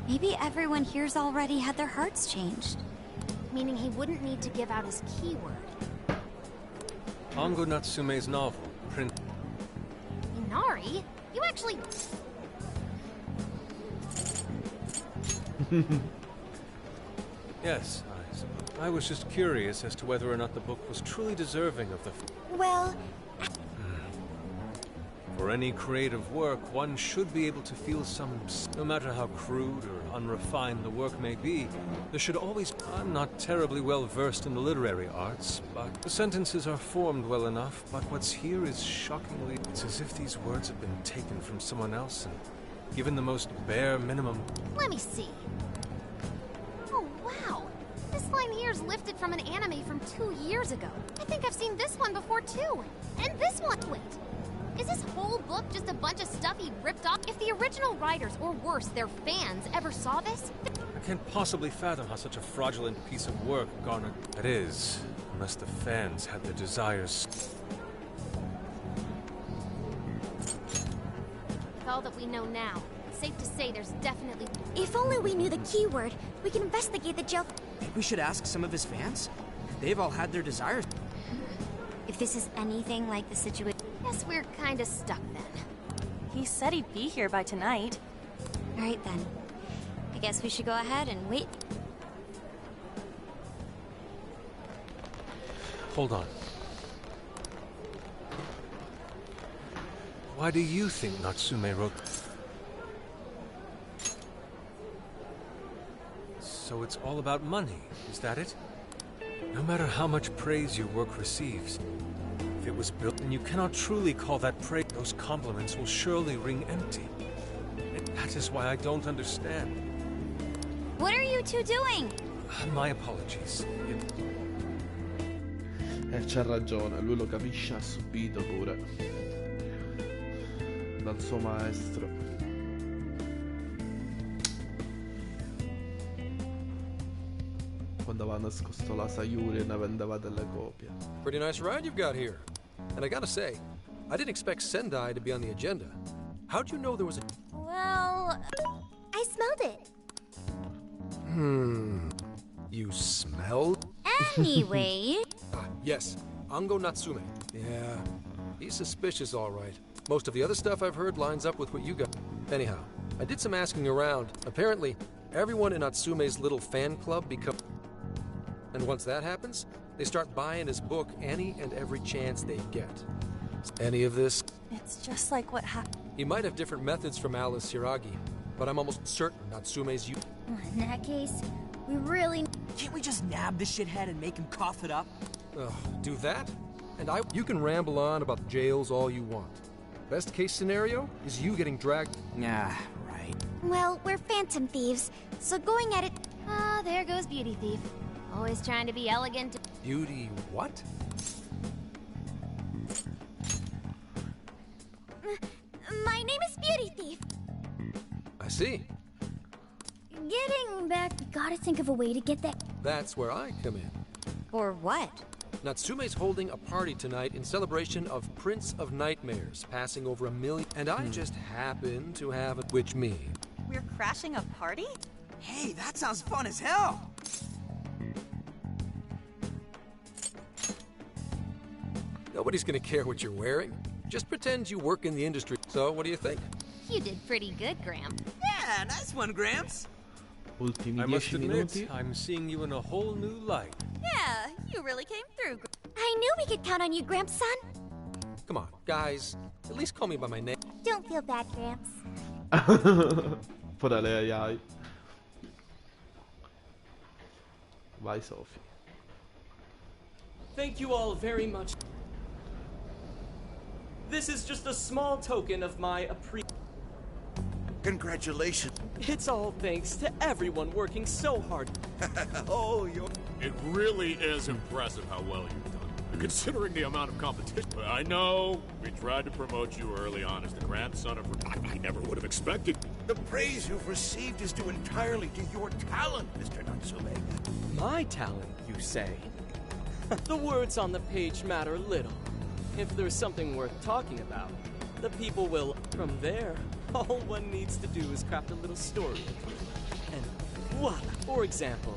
Speaker 9: maybe everyone here's already had their hearts changed.
Speaker 10: Meaning he wouldn't need to give out his keyword.
Speaker 5: Ango Natsume's novel, print...
Speaker 10: Inari? You actually...
Speaker 5: Yes, I was just curious as to whether or not the book was truly deserving of the...
Speaker 8: Well...
Speaker 5: For any creative work, one should be able to feel some... No matter how crude or unrefined the work may be, there should always... I'm not terribly well versed in the literary arts, but the sentences are formed well enough, but what's here is shockingly... It's as if these words have been taken from someone else and given the most bare minimum...
Speaker 9: Let me see. Oh, wow. This line here is lifted from an anime from 2 years ago. I think I've seen this one before, too. And this one... Wait. Is this whole book just a bunch of stuff he ripped off? If the original writers, or worse, their fans, ever saw this?
Speaker 5: I can't possibly fathom how such a fraudulent piece of work garnered... That is, unless the fans had their desires...
Speaker 9: With all that we know now, it's safe to say there's definitely...
Speaker 13: If only we knew the keyword, we could investigate the jail...
Speaker 6: Think we should ask some of his fans? They've all had their desires.
Speaker 9: If this is anything like the situation... Guess we're kinda stuck then.
Speaker 10: He said he'd be here by tonight.
Speaker 9: Alright then. I guess we should go ahead and wait.
Speaker 5: Hold on. Why do you think Natsume wrote... So it's all about money, is that it? No matter how much praise your work receives, if it was built, then you cannot truly call that praise. Those compliments will surely ring empty. And that is why I don't understand.
Speaker 9: What are you two doing?
Speaker 5: My apologies.
Speaker 1: C'ha ragione, lui lo capisce, ha subito pure dal suo maestro. Quando aveva nascosto la Sayuri e ne vendeva delle copie.
Speaker 11: Pretty nice ride you've got here. And I gotta say, I didn't expect Sendai to be on the agenda. How'd you know there was a...
Speaker 8: Well... I smelled it.
Speaker 11: You smelled?
Speaker 8: Anyway...
Speaker 11: Yes, Ango Natsume. Yeah, he's suspicious all right. Most of the other stuff I've heard lines up with what you got. Anyhow, I did some asking around. Apparently, everyone in Natsume's little fan club becomes... And once that happens, they start buying his book any and every chance they get. Any of this?
Speaker 10: It's just like what happened.
Speaker 11: He might have different methods from Alice Hiragi, but I'm almost certain Natsume's you.
Speaker 13: In that case, we really...
Speaker 6: Can't we just nab the shithead and make him cough it up?
Speaker 11: Do that? And you can ramble on about jails all you want. Best case scenario is you getting dragged.
Speaker 6: Nah, right.
Speaker 13: Well, we're phantom thieves, so going at it...
Speaker 9: Ah, there goes Beauty Thief. Always trying to be elegant.
Speaker 11: Beauty what?
Speaker 13: My name is Beauty Thief.
Speaker 11: I see.
Speaker 13: Getting back, we gotta think of a way to get that...
Speaker 11: That's where I come in.
Speaker 9: Or what?
Speaker 11: Natsume's holding a party tonight in celebration of Prince of Nightmares passing over 1 million, and I just happen to have it, which me.
Speaker 10: We're crashing a party?
Speaker 6: Hey, that sounds fun as hell!
Speaker 11: Nobody's gonna care what you're wearing. Just pretend you work in the industry. So, what do you think?
Speaker 9: You did pretty good, Graham.
Speaker 6: Yeah, nice one, Gramps.
Speaker 1: Ultimi
Speaker 5: I must
Speaker 1: 10
Speaker 5: admit,
Speaker 1: minuti.
Speaker 5: I'm seeing you in a whole new light.
Speaker 10: Yeah, you really came through.
Speaker 13: I knew we could count on you, Gramps-son.
Speaker 11: Come on, guys. At least call me by my name.
Speaker 8: Don't feel bad, Gramps.
Speaker 1: Pure lei, ai. Vai, Sophie.
Speaker 16: Thank you all very much. This is just a small token of my appreciation.
Speaker 19: Congratulations.
Speaker 16: It's all thanks to everyone working so hard.
Speaker 19: Oh, you're...
Speaker 20: It really is impressive how well you've done, considering the amount of competition. I know, we tried to promote you early on as the grandson of... I never would have expected...
Speaker 19: The praise you've received is due entirely to your talent, Mr. Natsume.
Speaker 16: My talent, you say? The words on the page matter little. If there's something worth talking about, the people will... From there, all one needs to do is craft a little story. And voila! For example,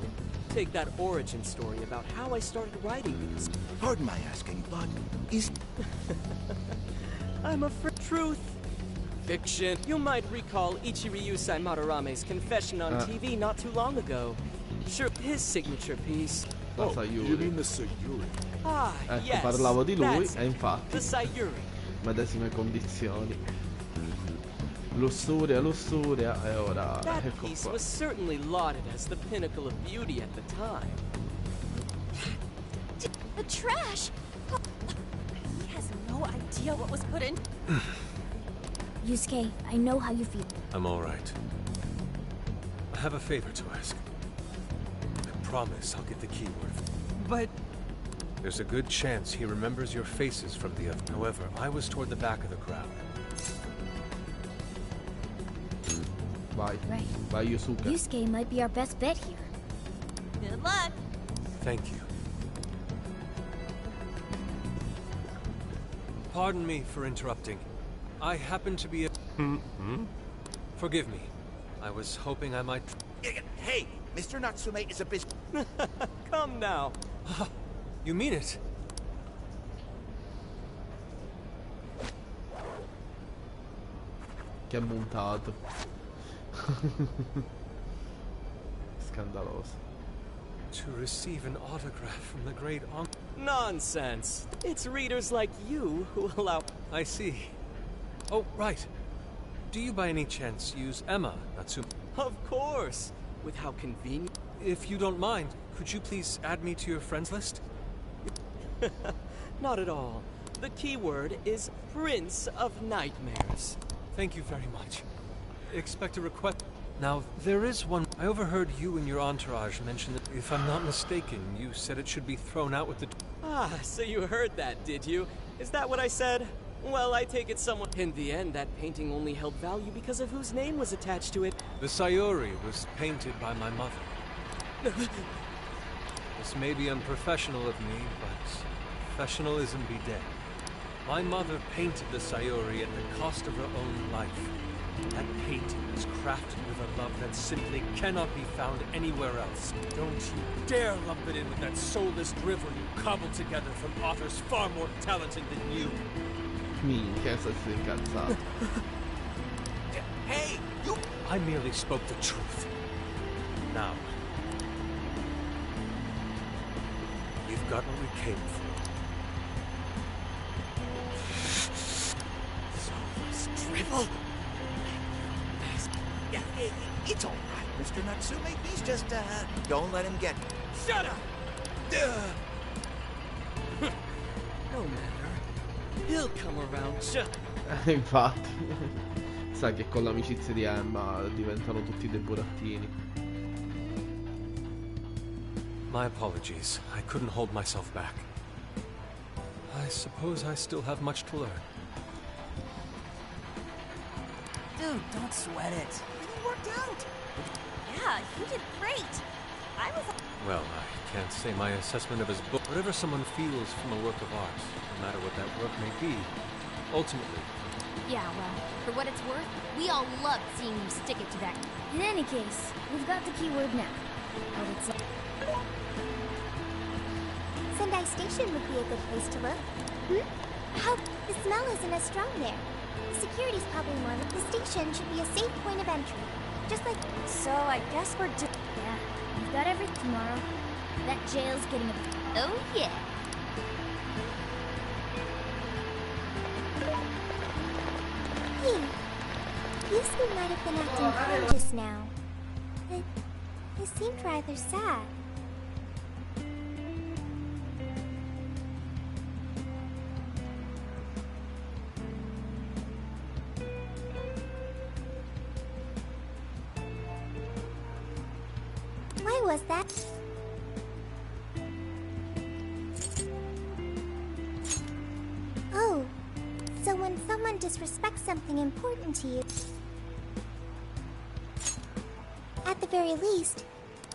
Speaker 16: take that origin story about how I started writing these.
Speaker 19: Pardon my asking, but is...
Speaker 16: I'm afraid... Truth Fiction. You might recall Ichiryu-sai Madarame's confession on TV not too long ago. Sure, his signature piece.
Speaker 1: La Sayuri.
Speaker 19: You mean the Sayuri?
Speaker 16: Ah,
Speaker 1: Ecco,
Speaker 16: yes,
Speaker 1: parlavo di lui
Speaker 16: that's
Speaker 1: e infatti
Speaker 16: the Sayuri.
Speaker 1: medesime condizioni. Lussuria, lussuria e ora
Speaker 16: That
Speaker 1: ecco
Speaker 16: piece
Speaker 1: qua.
Speaker 16: was certainly lauded as the pinnacle of beauty at the time.
Speaker 10: The trash! He has no idea what was put in.
Speaker 13: Yusuke, I know how you feel.
Speaker 5: I'm all right. I have a favor to ask. I promise I'll get the keyword.
Speaker 16: But
Speaker 5: there's a good chance he remembers your faces from the other. However, I was toward the back of the crowd.
Speaker 1: Vai.
Speaker 13: Right.
Speaker 1: Vai Yusuke.
Speaker 13: Yusuke might be our best bet here.
Speaker 10: Good luck.
Speaker 5: Thank you. Pardon me for interrupting. I happen to be a... Forgive me. I was hoping I might...
Speaker 19: Hey, Mr. Natsume is a busy...
Speaker 16: come now.
Speaker 5: You mean it?
Speaker 1: Che montato. Scandaloso.
Speaker 5: To receive an autograph from the great uncle.
Speaker 16: Nonsense. It's readers like you who allow...
Speaker 5: I see. Oh, right. Do you by any chance use Emma, Natsume?
Speaker 16: Of course. With how convenient...
Speaker 5: If you don't mind, could you please add me to your friends list?
Speaker 16: Not at all. The keyword is Prince of Nightmares.
Speaker 5: Thank you very much. Expect a request. Now, there is one. I overheard you and your entourage mention that, if I'm not mistaken, you said it should be thrown out with the...
Speaker 16: Ah, so you heard that, did you? Is that what I said? Well, I take it someone... In the end, that painting only held value because of whose name was attached to it.
Speaker 5: The Sayuri was painted by my mother. This may be unprofessional of me, but professionalism be dead. My mother painted the Sayuri at the cost of her own life. That painting was crafted with a love that simply cannot be found anywhere else.
Speaker 20: Don't you dare lump it in with that soulless drivel you cobbled together from authors far more talented than you.
Speaker 1: Minchia, sto incazzato.
Speaker 20: Hey, you...
Speaker 5: I merely spoke the truth. Now, we've got what we came for.
Speaker 19: Soulless drivel? Yeah, it's all right, Mr. Natsume. He's just, don't let him get...
Speaker 20: Shut up!
Speaker 16: No matter. He'll come around just...
Speaker 1: Infatti. Sai che con l'amicizia di Emma diventano tutti dei burattini.
Speaker 5: My apologies. I couldn't hold myself back. I suppose I still have much to learn.
Speaker 6: Dude, don't sweat it. It worked out.
Speaker 10: Yeah, you did great. I was...
Speaker 5: Well, I can't say my assessment of his book. Whatever someone feels from a work of art, no matter what that work may be, ultimately...
Speaker 9: Yeah, well, for what it's worth, we all loved seeing you stick it to that.
Speaker 13: In any case, we've got the keyword now. I would say...
Speaker 8: Sendai Station would be a good place to look. How? The smell isn't as strong there. The security's probably more. The station should be a safe point of entry. Just like...
Speaker 10: So I guess we're
Speaker 13: Yeah, we've got everything tomorrow. That jail's getting a...
Speaker 10: Oh, yeah.
Speaker 8: Hey, Yusuke might have been acting funny just now. But he seemed rather sad. Why was that? Oh, so when someone disrespects something important to you, at the very least,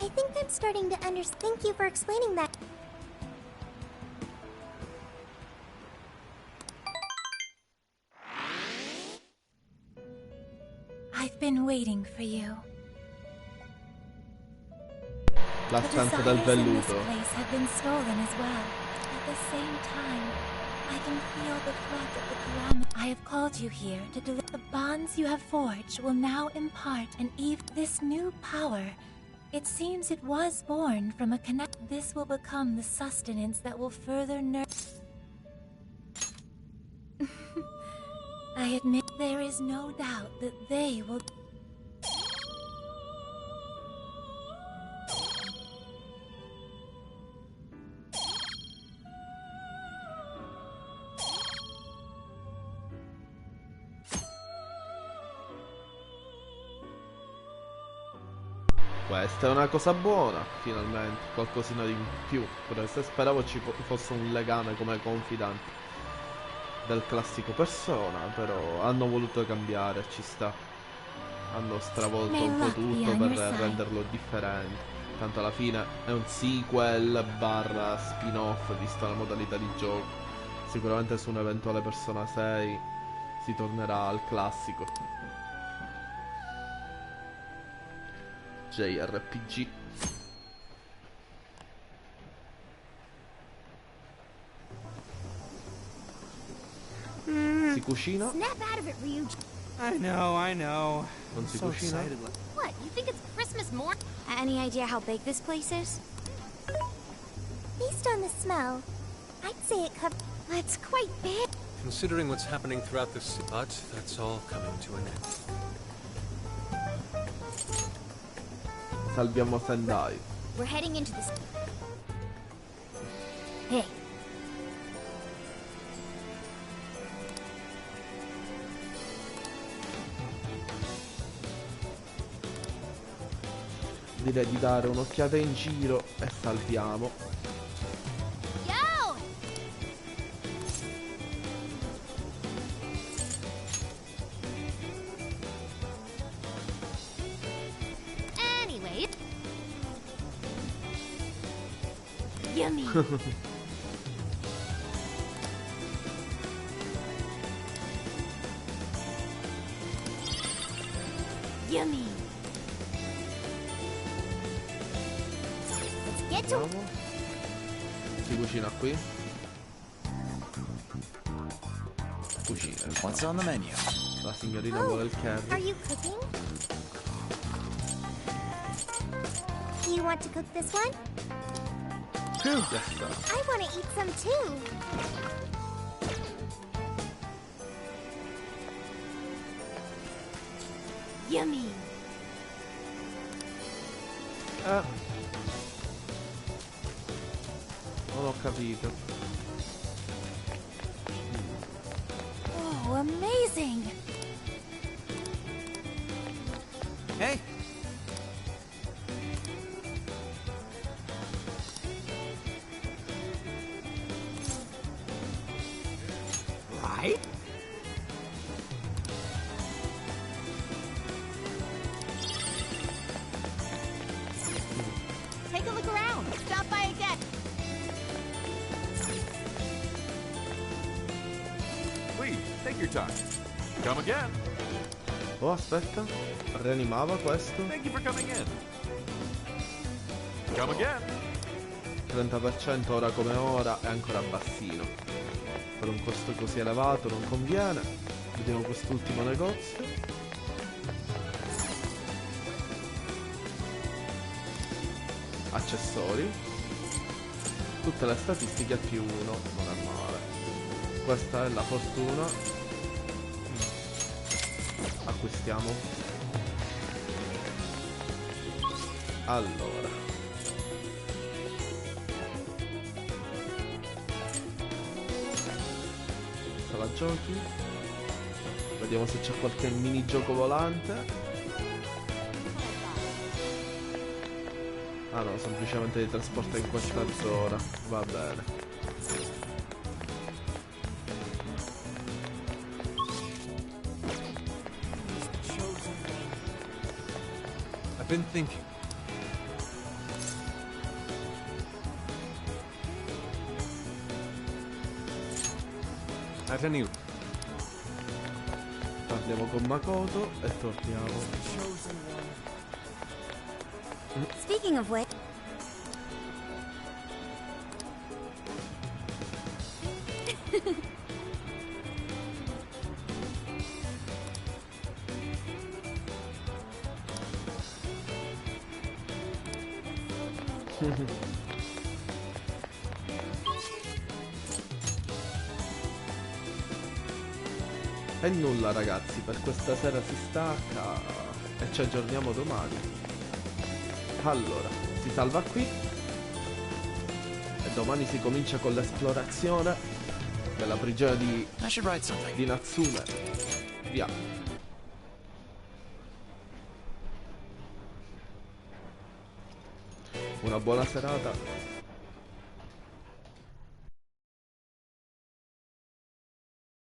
Speaker 8: I think I'm starting to understand. Thank you for explaining that.
Speaker 7: I've been waiting for you.
Speaker 1: La stanza del
Speaker 7: The desires in this
Speaker 1: velluto.
Speaker 7: place have been stolen as well. At the same time,
Speaker 21: I can feel the threat of the calamity. I have called you here to deliver. The bonds you have forged will now impart an this new power. It seems it was born from a connect. This will become the sustenance that will further nurture. I admit there is no doubt that they will.
Speaker 1: Questa è una cosa buona, finalmente, qualcosina di più. Pure se speravo ci fosse un legame come confidant del classico Persona, però hanno voluto cambiare, ci sta. Hanno stravolto un po' tutto per renderlo differente. Tanto alla fine è un sequel barra spin-off, vista la modalità di gioco. Sicuramente su un eventuale Persona 6 si tornerà al classico JRPG. Si cucina?
Speaker 13: Snap out of it, Ryuji.
Speaker 6: I know.
Speaker 1: Non si cucina?
Speaker 9: What, you think it's Christmas morning? Any idea how big this place is?
Speaker 8: Based on the smell, I'd say it covers.
Speaker 9: It's quite big.
Speaker 5: Considering what's happening throughout the city, but that's all coming to an end.
Speaker 1: Salviamo Sendai.
Speaker 13: We're heading into this. Hey.
Speaker 1: Direi di dare un'occhiata in giro e salviamo.
Speaker 9: Yo! Anyway. Yummy. Yummy.
Speaker 1: Andiamo. Si cucina qui. Cucina.
Speaker 22: What's on the menu?
Speaker 1: La signorina vuole il curry.
Speaker 8: Are you cooking? Do you want to cook this one?
Speaker 1: Yes,
Speaker 8: I want to eat some too.
Speaker 9: Yummy.
Speaker 1: Non ho capito.
Speaker 21: Oh, amazing!
Speaker 6: Hey! Right?
Speaker 2: Take a look around. Stop by again.
Speaker 3: Please, take your time. Come again.
Speaker 1: Oh, aspetta. Rianimava questo.
Speaker 3: Thank you for coming in. Come again.
Speaker 1: 30% ora come ora è ancora bassino. Per un costo così elevato non conviene. Vediamo quest'ultimo negozio. Accessori. Tutte le statistiche a +1, non è male. Questa è la fortuna. Acquistiamo. Allora, sala giochi. Vediamo se c'è qualche minigioco volante. Ah no, semplicemente li trasporta in questa zona. Va bene.
Speaker 5: I've been thinking. At any
Speaker 1: Parliamo con Makoto e torniamo.
Speaker 13: Speaking of which,
Speaker 1: E nulla ragazzi, per questa sera si stacca e ci aggiorniamo domani. Allora, si salva qui e domani si comincia con l'esplorazione della prigione di Natsume. Via. Una buona serata.